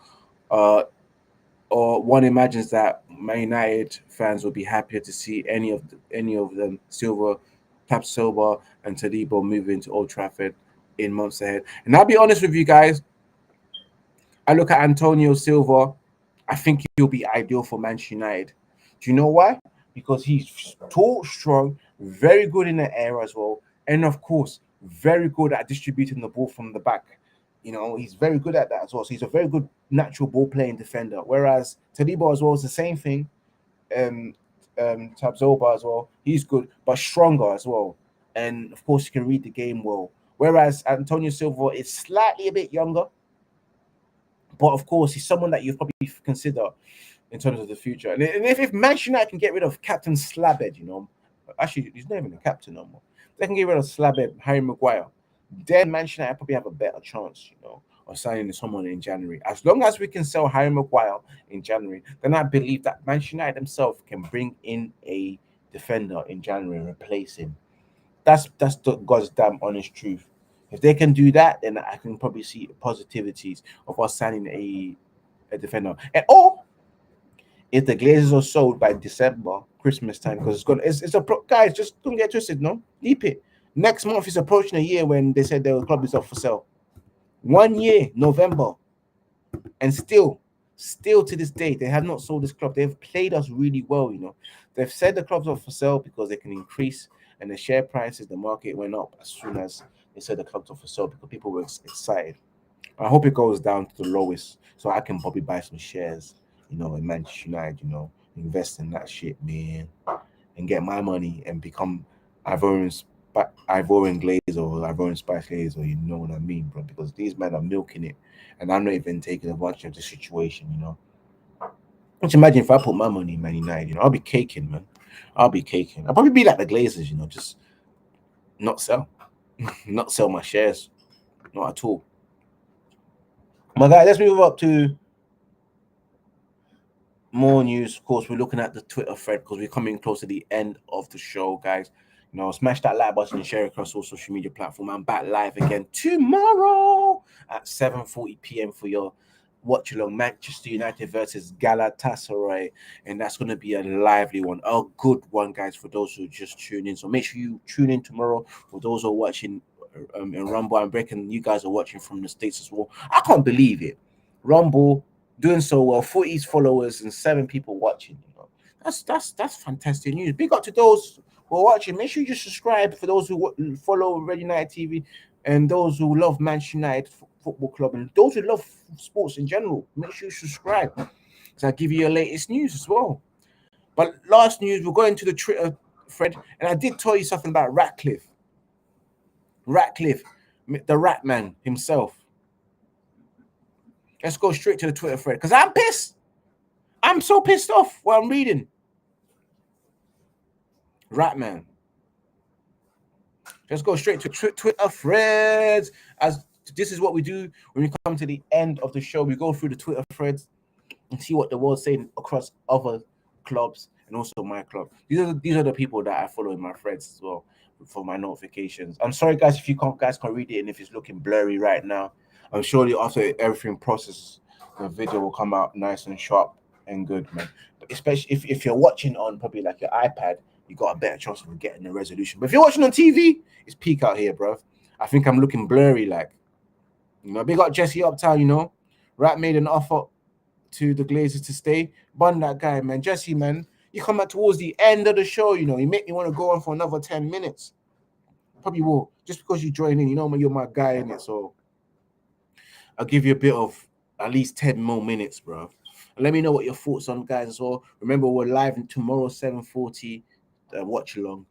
Or one imagines that Man United fans will be happier to see any of them, Silva, Tapsoba, and Todibo, move into Old Trafford in months ahead. And I'll be honest with you guys, I look at Antonio Silva, I think he'll be ideal for Manchester United. Do you know why? Because he's tall, strong, very good in the air as well, and of course, very good at distributing the ball from the back. You know, he's very good at that as well. So he's a very good natural ball playing defender. Whereas Talibo as well is the same thing. Tabzoba as well. He's good, but stronger as well. And of course, he can read the game well. Whereas Antonio Silva is slightly a bit younger, but of course, he's someone that you probably consider in terms of the future. And if Manchester United can get rid of Captain Slabhead, you know, actually, he's not even a captain no more. They can get rid of Slabhead, Harry Maguire. Then Manchester United probably have a better chance, you know, of signing someone in January. As long as we can sell Harry Maguire in January, then I believe that Manchester United themselves can bring in a defender in January and replace him. That's the God's damn honest truth. If they can do that, then I can probably see positivities of us signing a defender. And or if the Glazers are sold by December, Christmas time, because guys, just don't get twisted, no? Deep it. Next month is approaching a year when they said the club is up for sale. 1 year, November, and still to this day, they have not sold this club. They've played us really well, you know. They've said the club's up for sale because they can increase, and the share prices, the market went up as soon as they said the club's up for sale because people were excited. I hope it goes down to the lowest so I can probably buy some shares, you know, in Manchester United, you know, invest in that shit, man, and get my money and become Ivorian Glaze or Ivorian Spice Glaze, or you know what I mean, bro, because these men are milking it and I'm not even taking advantage of the situation, you know. Just imagine if I put my money in Man United, you know, I'll be caking, man. I'll probably be like the Glazers, you know, just not sell. Not sell my shares. Not at all. My guy, let's move up to more news. Of course, we're looking at the Twitter thread because we're coming close to the end of the show, guys. You know, smash that like button and share across all social media platforms. I'm back live again tomorrow at 7:40 p.m. for your watch along Manchester United versus Galatasaray, and that's going to be a lively one, a good one, guys, for those who just tune in. So make sure you tune in tomorrow. For those who are watching in Rumble, I'm breaking, you guys are watching from the States as well. I can't believe it. Rumble doing so well, 40 followers and 7 people watching. You know, that's fantastic news. Big up to those who are watching. Make sure you subscribe for those who follow Red United TV and those who love Manchester United Football Club and those who love sports in general. Make sure you subscribe because I give you your latest news as well. But last news, we're going to the Twitter thread, and I did tell you something about Ratcliffe, the Rat Man himself. Let's go straight to the Twitter thread because I'm pissed. I'm so pissed off what I'm reading. Ratman. Let's go straight to Twitter threads. As this is what we do when we come to the end of the show. We go through the Twitter threads and see what the world's saying across other clubs and also my club. These are the people that I follow in my threads as well for my notifications. I'm sorry, guys, if you guys can't read it and if it's looking blurry right now. I'm surely after everything processes, the video will come out nice and sharp and good, man. But especially if you're watching on probably like your iPad, you got a better chance of getting the resolution. But if you're watching on TV, it's peak out here, bro. I think I'm looking blurry, like, you know. Big up Jesse Uptown, you know. Rat made an offer to the Glazers to stay. Bun that guy, man. Jesse, man, you come out towards the end of the show, you know. You make me want to go on for another 10 minutes. Probably will, just because you join in, you know, you're my guy in it, so I'll give you a bit of at least 10 more minutes, bro. And let me know what your thoughts on, guys, as well. Remember, we're live tomorrow, 7:40. Watch along.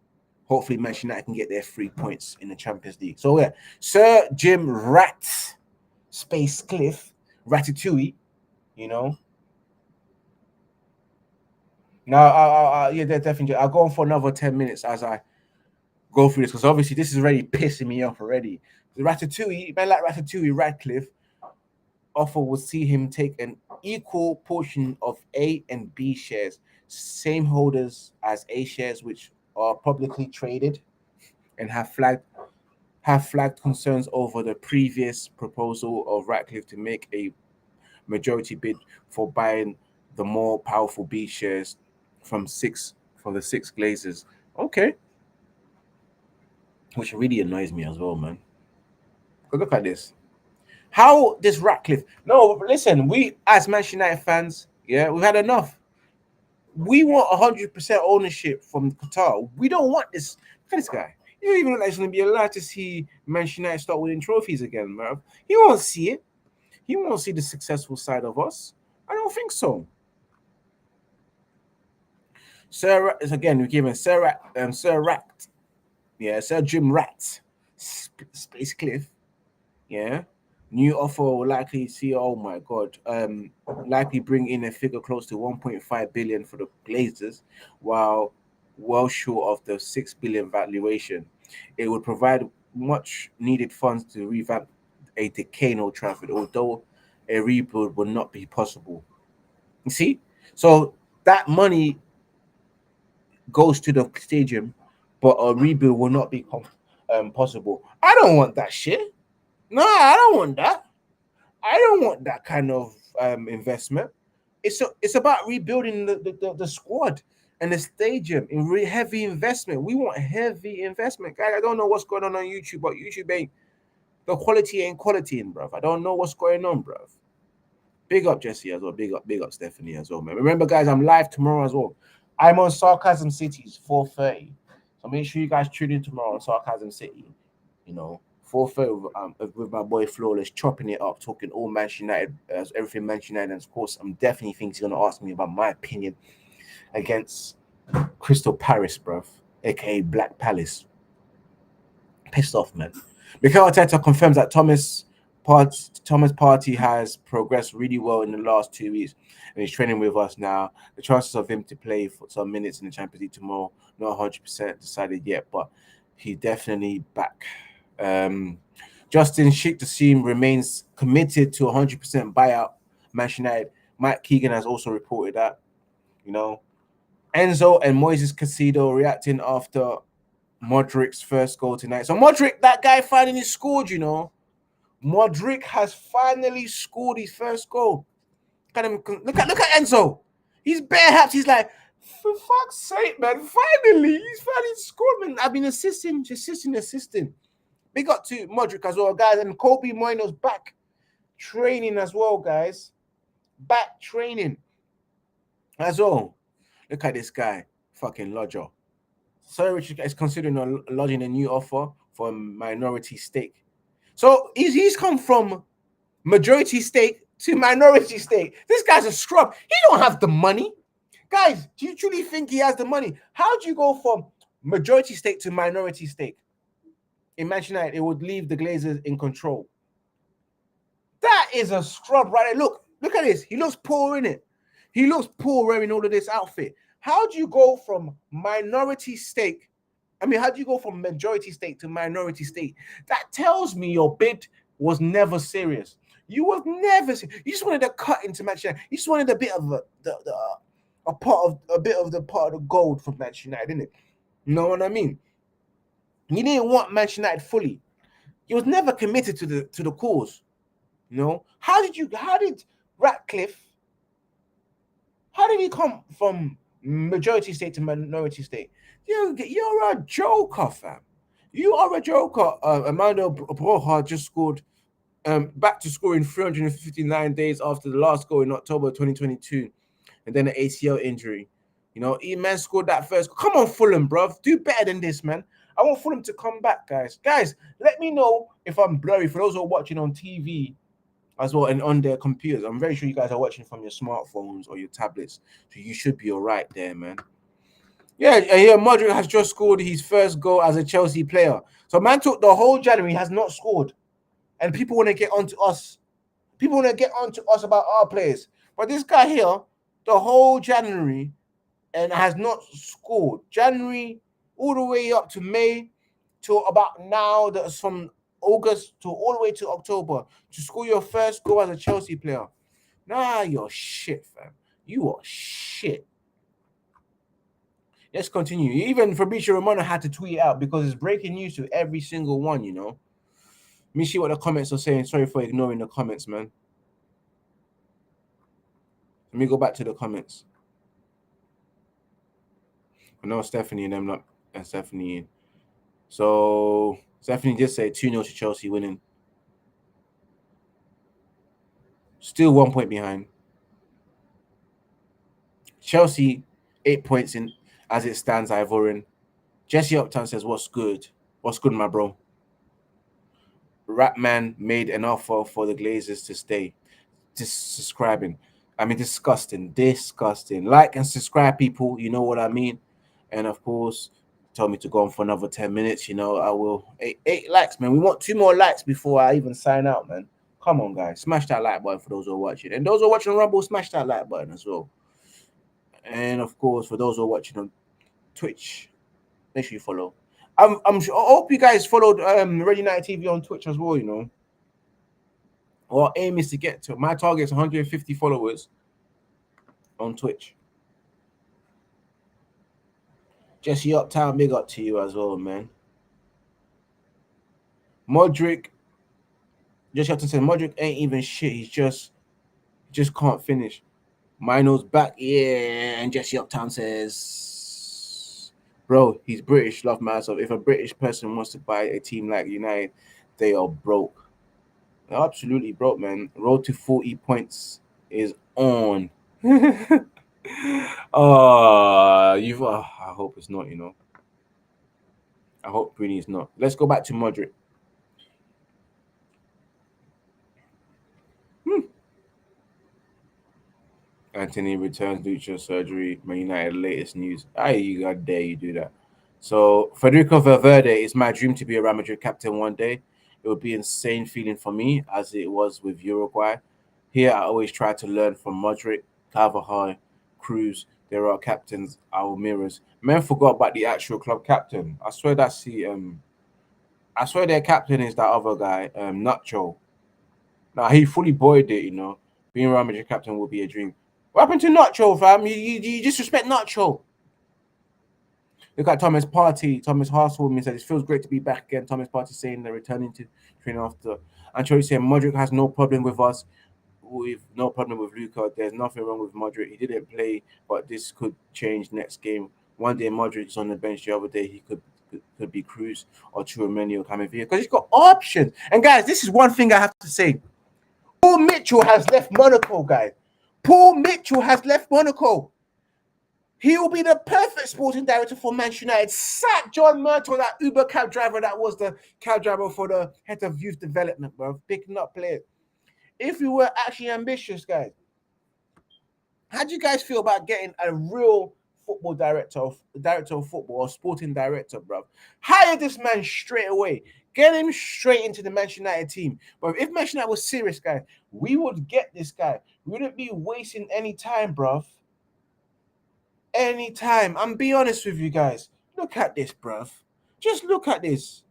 Hopefully, Manchester United can get their 3 points in the Champions League. So, yeah, Sir Jim Space Cliff, Ratatouille, you know. Now, yeah, definitely. I'll go on for another 10 minutes as I go through this because obviously this is already pissing me off already. The Ratatouille, man, like Ratatouille, Radcliffe offer will see him take an equal portion of A and B shares, same holders as A shares, which are publicly traded and have flagged concerns over the previous proposal of Ratcliffe to make a majority bid for buying the more powerful B shares from the six Glazers. Okay. Which really annoys me as well, man. But look at this. How this Ratcliffe? No, listen, we as Manchester United fans, yeah, we've had enough. We want 100% ownership from Qatar. We don't want this. Look at this guy. You don't even look like he's going to be alive to see Manchester United start winning trophies again, bro. He won't see it. He won't see the successful side of us. I don't think so. Sir, again, we're giving Sir Rat, yeah, Sir Jim Rat, Space Cliff, yeah. New offer will likely see, oh my god, likely bring in a figure close to 1.5 billion for the Glazers, while well short of the 6 billion valuation. It would provide much needed funds to revamp a decaying Old Trafford, although a rebuild will not be possible. You see, so that money goes to the stadium, but a rebuild will not be possible. I don't want that shit. No, I don't want that. I don't want that kind of investment. It's about rebuilding the squad and the stadium in heavy investment. We want heavy investment, guys. I don't know what's going on YouTube, but YouTube ain't the quality ain't quality in, bruv. I don't know what's going on, bruv. Big up Jesse as well. Big up Stephanie as well, man. Remember, guys, I'm live tomorrow as well. I'm on Sarcasm City's 4:30. So make sure you guys tune in tomorrow on Sarcasm City. You know, 4:30 with my boy Flawless, chopping it up, talking all Manchester United, everything Manchester United. And of course, I'm definitely think he's gonna ask me about my opinion against Crystal Palace, bruv, aka Black Palace. Pissed off, man. Mikel Arteta confirms that Thomas Partey has progressed really well in the last 2 weeks and he's training with us now. The chances of him to play for some minutes in the Champions League tomorrow, not 100% decided yet, but he's definitely back. Justin Sheikh remains committed to 100% buyout Manchester United. Mike Keegan has also reported that. You know, Enzo and Moises Caicedo reacting after Modric's first goal tonight. So Modric, that guy finally scored, you know. Modric has finally scored his first goal. Look at him. Look at Enzo. He's bare haps. He's like, for fuck's sake, man. He's finally scored, man. I've been assisting. Big up to Modric as well, guys. And Kobe Moino's back training as well, guys. Back training as well. Look at this guy. Fucking lodger. Sir Richard is considering lodging a new offer for a minority stake. So he's come from majority stake to minority stake. This guy's a scrub. He don't have the money. Guys, do you truly think he has the money? How do you go from majority stake to minority stake? In Manchester United, it would leave the Glazers in control. That is a scrub right there. Look at this. He looks poor in it. He looks poor wearing all of this outfit. How do you go from minority stake? I mean, how do you go from majority stake to minority stake? That tells me your bid was never serious. You was never serious. You just wanted to cut into Manchester United. You just wanted a bit of a part of the gold from Manchester United, didn't it? You know what I mean? You didn't want Manchester United fully. You was never committed to the cause. You know? How did Ratcliffe? How did he come from majority stake to minority stake? You're a joker, fam. You are a joker. Amanda Broha just scored back to scoring 359 days after the last goal in October 2022 and then an ACL injury. You know, E-Man scored that first. Come on, Fulham, bruv. Do better than this, man. I want Fulham to come back, guys. Guys, let me know if I'm blurry for those who are watching on TV as well and on their computers. I'm very sure you guys are watching from your smartphones or your tablets. So you should be all right there, man. Yeah, Modric has just scored his first goal as a Chelsea player. So man took the whole January, has not scored. And people want to get onto us. People want to get onto us about our players. But this guy here, the whole January, and has not scored. January all the way up to May to about now, that's from August to all the way to October to score your first goal as a Chelsea player. Nah, you're shit, fam. You are shit. Let's continue. Even Fabrizio Romano had to tweet it out because it's breaking news to every single one, you know. Let me see what the comments are saying. Sorry for ignoring the comments, man. Let me go back to the comments. I know Stephanie and them not and Stephanie in. So Stephanie just said 2-0 to Chelsea winning. Still 1 point behind. Chelsea 8 points in as it stands, Ivorian. Jesse Uptown says, what's good? What's good, my bro? Ratman made an offer for the Glazers to stay. Subscribing. I mean, disgusting. Like and subscribe, people. You know what I mean? And of course, told me to go on for another 10 minutes. You know, I will. Eight likes, man. We want 2 more likes before I even sign out, man. Come on, guys. Smash that like button for those who are watching. And those who are watching on Rumble, smash that like button as well. And of course, for those who are watching on Twitch, make sure you follow. I hope you guys followed Red United TV on Twitch as well, you know. Our aim is to get to my target is 150 followers on Twitch. Jesse Uptown, big up to you as well, man. Modric, Jesse Uptown said Modric ain't even shit. He just can't finish. Mino's back, yeah. And Jesse Uptown says, bro, he's British. Love myself. If a British person wants to buy a team like United, they are broke. They're absolutely broke, man. Road to 40 points is on. I hope it's not, you know. I hope really it's not. Let's go back to Modric. Anthony returns Lucha surgery. Man United latest news. God dare you do that. So Federico Valverde, it's my dream to be a Real Madrid captain one day. It would be insane feeling for me as it was with Uruguay. Here I always try to learn from Modric, Carvajal, Cruz. There are captains, our mirrors. Men forgot about the actual club captain. I swear that's I swear their captain is that other guy, Nacho. Now he fully boyed it, you know. Being Real Madrid captain would be a dream. What happened to Nacho, fam? You disrespect Nacho. Look at Thomas Partey. Thomas Harswoman said, it feels great to be back again. Thomas Partey saying they're returning to training after. And Chori saying, Modric has no problem with us. With no problem with Luka. There's nothing wrong with Modric. He didn't play, but this could change next game. One day Modric is on the bench. The other day he could be Cruz or Tchouameni or Camavinga because he's got options. And guys, this is one thing I have to say. Paul Mitchell has left Monaco, guys. Paul Mitchell has left Monaco. He will be the perfect sporting director for Manchester United. Sack John Murtough, that Uber cab driver that was the cab driver for the head of youth development, bro, picking up players. If you were actually ambitious, guys, how do you guys feel about getting a real football director of football or sporting director, bro? Hire this man straight away. Get him straight into the Manchester United team. But if Manchester United was serious, guys, we would get this guy. We wouldn't be wasting any time, bruv. Anytime. I'm be honest with you guys. Look at this, bruv. Just look at this.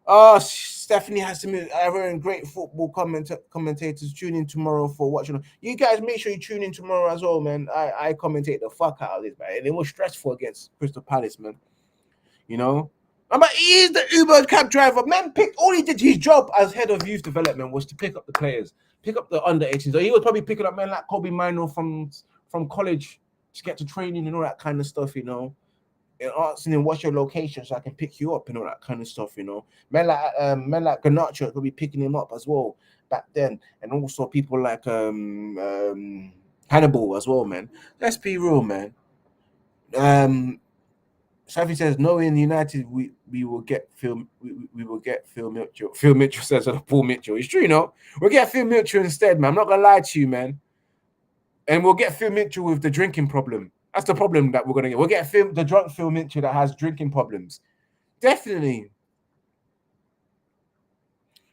Oh, Stephanie has to move. Ivorian great football commentators. Tune in tomorrow for watching. You guys make sure you tune in tomorrow as well, man. I commentate the fuck out of this, man. And it was stressful against Crystal Palace, man. You know? But he's the Uber cab driver. Man, all he did, his job as head of youth development was to pick up the players, pick up the under-18s. So he was probably picking up men like Kobe Mino from college to get to training and all that kind of stuff, you know. And asking him what's your location so I can pick you up and all that kind of stuff, you know. Men like Garnacho will be picking him up as well back then, and also people like Hannibal as well, man. Let's be real, man. Shafi says, no, in United we will get Phil. We will get Phil Mitchell. Phil Mitchell says, Paul Mitchell. It's true, you know. We'll get Phil Mitchell instead, man. I'm not gonna lie to you, man. And we'll get Phil Mitchell with the drinking problem. That's the problem that we're going to get. We'll get the drunk Phil Mitchell that has drinking problems. Definitely.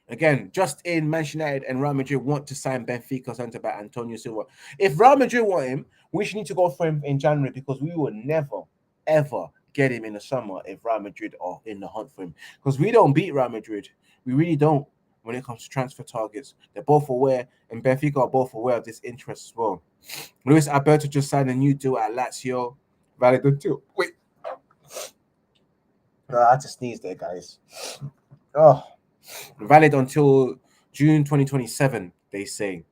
Again, just in Manchester United and Real Madrid want to sign Benfica centre back Antonio Silva. If Real Madrid want him, we should need to go for him in January because we will never, ever get him in the summer if Real Madrid are in the hunt for him. Because we don't beat Real Madrid. We really don't when it comes to transfer targets. They're both aware, and Benfica are both aware of this interest as well. Luis Alberto just signed a new deal at Lazio. Valid until wait. I had to sneeze there, guys. Oh, valid until June 2027, they say.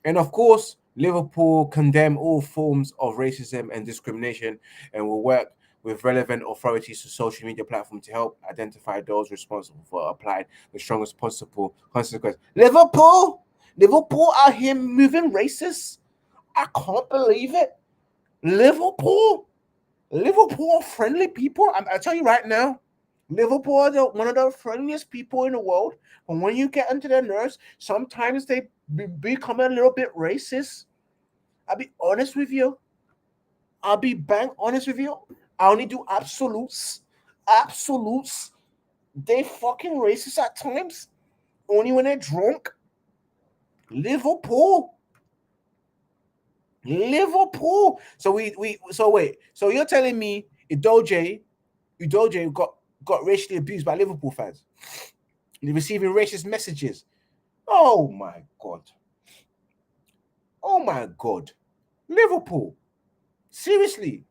And of course, Liverpool condemn all forms of racism and discrimination and will work with relevant authorities to social media platforms to help identify those responsible for applying the strongest possible consequence. Liverpool out here moving racist. I can't believe it. Liverpool friendly people. I tell you right now, Liverpool are one of the friendliest people in the world, but when you get into their nerves, sometimes they become a little bit racist. I'll be honest with you. I'll be bang honest with you. I only do absolutes. Absolutes. They fucking racist at times. Only when they're drunk. Liverpool. Liverpool. So wait. So you're telling me Udoje got racially abused by Liverpool fans? They're receiving racist messages. Oh my god. Oh my god. Liverpool. Seriously.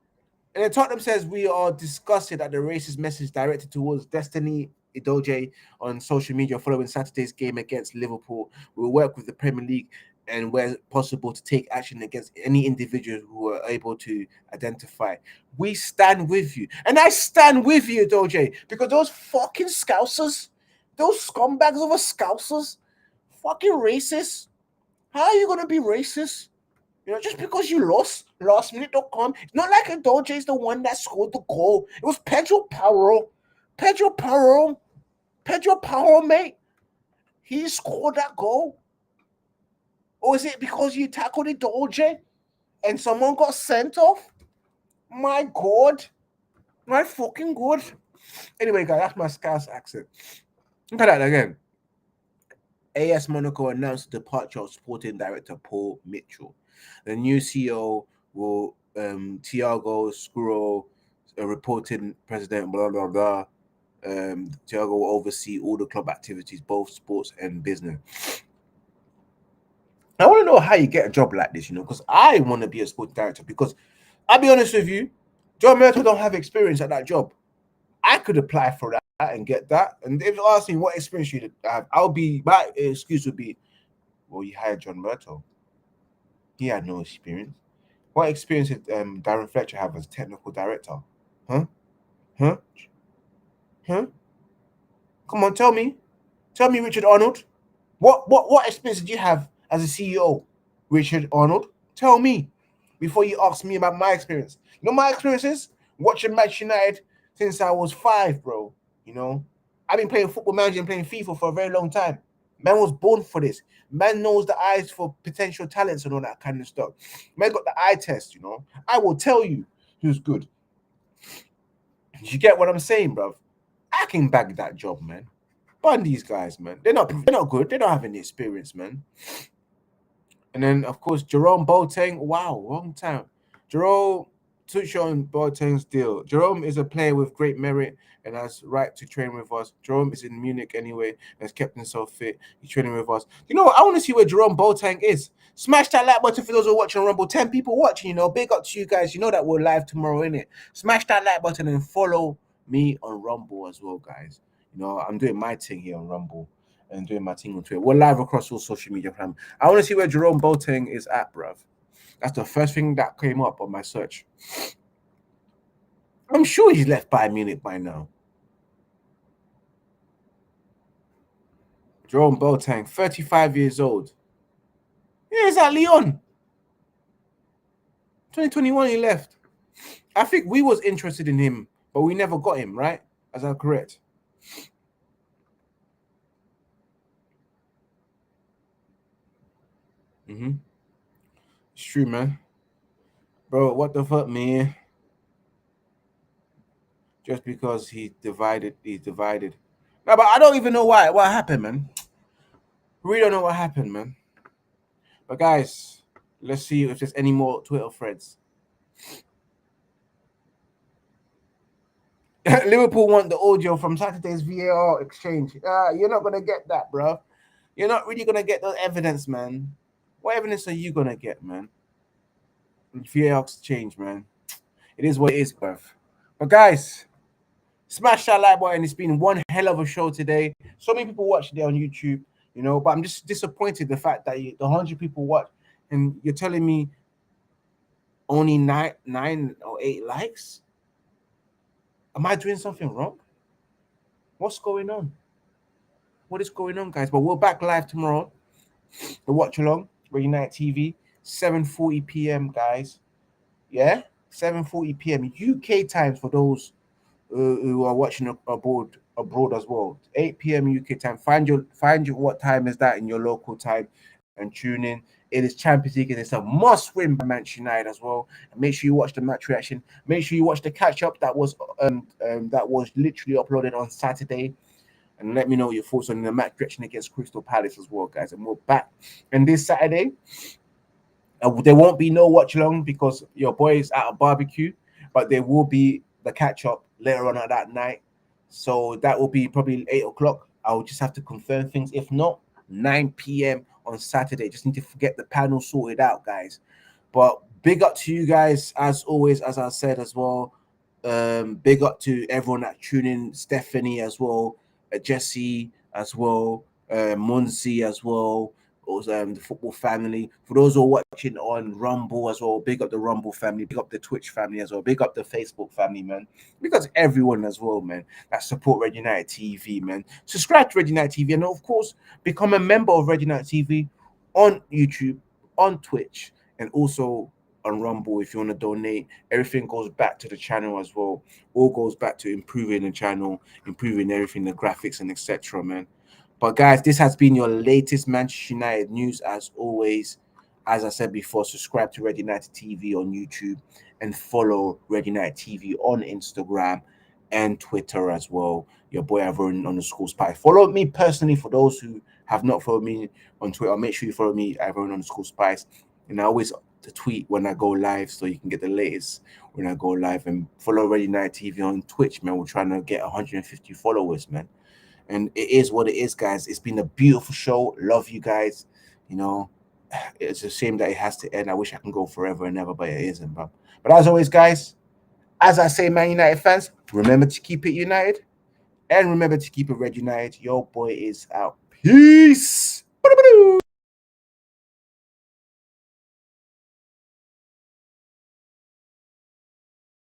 And then Tottenham says we are disgusted at the racist message directed towards Destiny Udoje on social media following Saturday's game against Liverpool. We will work with the Premier League and where possible to take action against any individuals who are able to identify. We stand with you. And I stand with you, Udoje, because those fucking scousers, those scumbags of a scousers, fucking racist. How are you going to be racist? You know, just because you lost lastminute.com, it's not like Udoje is the one that scored the goal. It was Pedro Porro, mate. He scored that goal. Or is it because you tackled Udoje and someone got sent off? My God. My fucking God. Anyway, guys, that's my Scouse accent. Look at that again. AS Monaco announced the departure of sporting director Paul Mitchell. The new CEO will Thiago Scuro, a reporting president, blah blah blah. Thiago will oversee all the club activities, both sports and business. I want to know how you get a job like this, you know, because I want to be a sports director. Because I'll be honest with you, John Myrtle don't have experience at that job. I could apply for that and get that. And if you ask me what experience you have, my excuse would be, well, you hired John Myrtle. He had no experience. What experience did Darren Fletcher have as technical director? Huh? Come on, tell me, Richard Arnold. What experience did you have as a CEO, Richard Arnold? Tell me before you ask me about my experience. You know my experiences watching Manchester United since I was 5, bro. You know, I've been playing Football Manager and playing FIFA for a very long time. Man was born for this. Man knows the eyes for potential talents and all that kind of stuff. Man got the eye test, you know. I will tell you who's good. You get what I'm saying, bro? I can bag that job, man. But these guys, man, they're not good. They don't have any experience, man. And then, of course, Jerome Boateng. Wow, wrong time. Jerome touched on Boateng's deal. Jerome is a player with great merit and has right to train with us. Jerome is in Munich anyway and has kept himself fit. He's training with us. You know what? I want to see where Jerome Boateng is. Smash that like button for those who are watching Rumble. 10 people watching, you know. Big up to you guys. You know that we're live tomorrow, innit? Smash that like button and follow me on Rumble as well, guys. You know, I'm doing my thing here on Rumble and doing my thing on Twitter. We're live across all social media. I want to see where Jerome Boateng is at, bruv. That's the first thing that came up on my search. I'm sure he's left Bayern Munich by now. Jerome Boateng, 35 years old. Yeah, he's at Lyon. 2021 he left. I think we was interested in him, but we never got him, right? Is that correct? It's true, man. Bro, what the fuck, man? Just because he's divided. No, but I don't even know what happened, man. We don't know what happened, man. But guys, let's see if there's any more Twitter threads. Liverpool want the audio from Saturday's VAR exchange. You're not gonna get that, bro. You're not really gonna get the evidence, man. What evidence are you gonna get, man? VAR exchange, man. It is what it is, bruv. But guys, smash that like button. It's been one hell of a show today. So many people watched it on YouTube, you know, but I'm just disappointed the fact that the 100 people watch and you're telling me only 9 or 8 likes. Am I doing something wrong? What's going on? What is going on, guys? But we're back live tomorrow. The watch along, Unite TV, 7:40 p.m. guys. Yeah, 7:40 p.m. UK times for those who are watching abroad as well. 8 p.m. UK time. Find your what time is that in your local time and tune in. It is Champions League and it's a must win by Manchester United as well. And make sure you watch the match reaction. Make sure you watch the catch up that was literally uploaded on Saturday. And let me know your thoughts on the match reaction against Crystal Palace as well, guys. And we're back. And this Saturday, there won't be no watch along because your boy is at a barbecue, but there will be the catch up later on at that night. So that will be probably 8 o'clock. I will just have to confirm things. If not, 9 p.m. on Saturday. Just need to get the panel sorted out, guys. But big up to you guys, as always, as I said as well. Big up to everyone that tuned in, Stephanie as well, Jesse as well, Munsi as well, the football family. For those who are watching on Rumble as well, big up the Rumble family, big up the Twitch family as well, big up the Facebook family, man. Because everyone as well, man, that support Red United TV, man. Subscribe to Red United TV, and of course, become a member of Red United TV on YouTube, on Twitch, and also on Rumble. If you want to donate, everything goes back to the channel as well. All goes back to improving the channel, improving everything, the graphics and etc., man. But guys, this has been your latest Manchester United news. As always, as I said before, subscribe to Red United TV on YouTube and follow Red United TV on Instagram and Twitter as well. Your boy Ivorian_Spice. Follow me personally. For those who have not followed me on Twitter, make sure you follow me Ivorian_Spice. And I always tweet when I go live, so you can get the latest when I go live. And follow Red United TV on Twitch, man. We're trying to get 150 followers, man. And it is what it is, guys. It's been a beautiful show. Love you guys. You know, it's a shame that it has to end. I wish I can go forever and ever, but it isn't. But as always, guys, as I say, Man United fans, remember to keep it united. And remember to keep it Red United. Your boy is out. Peace.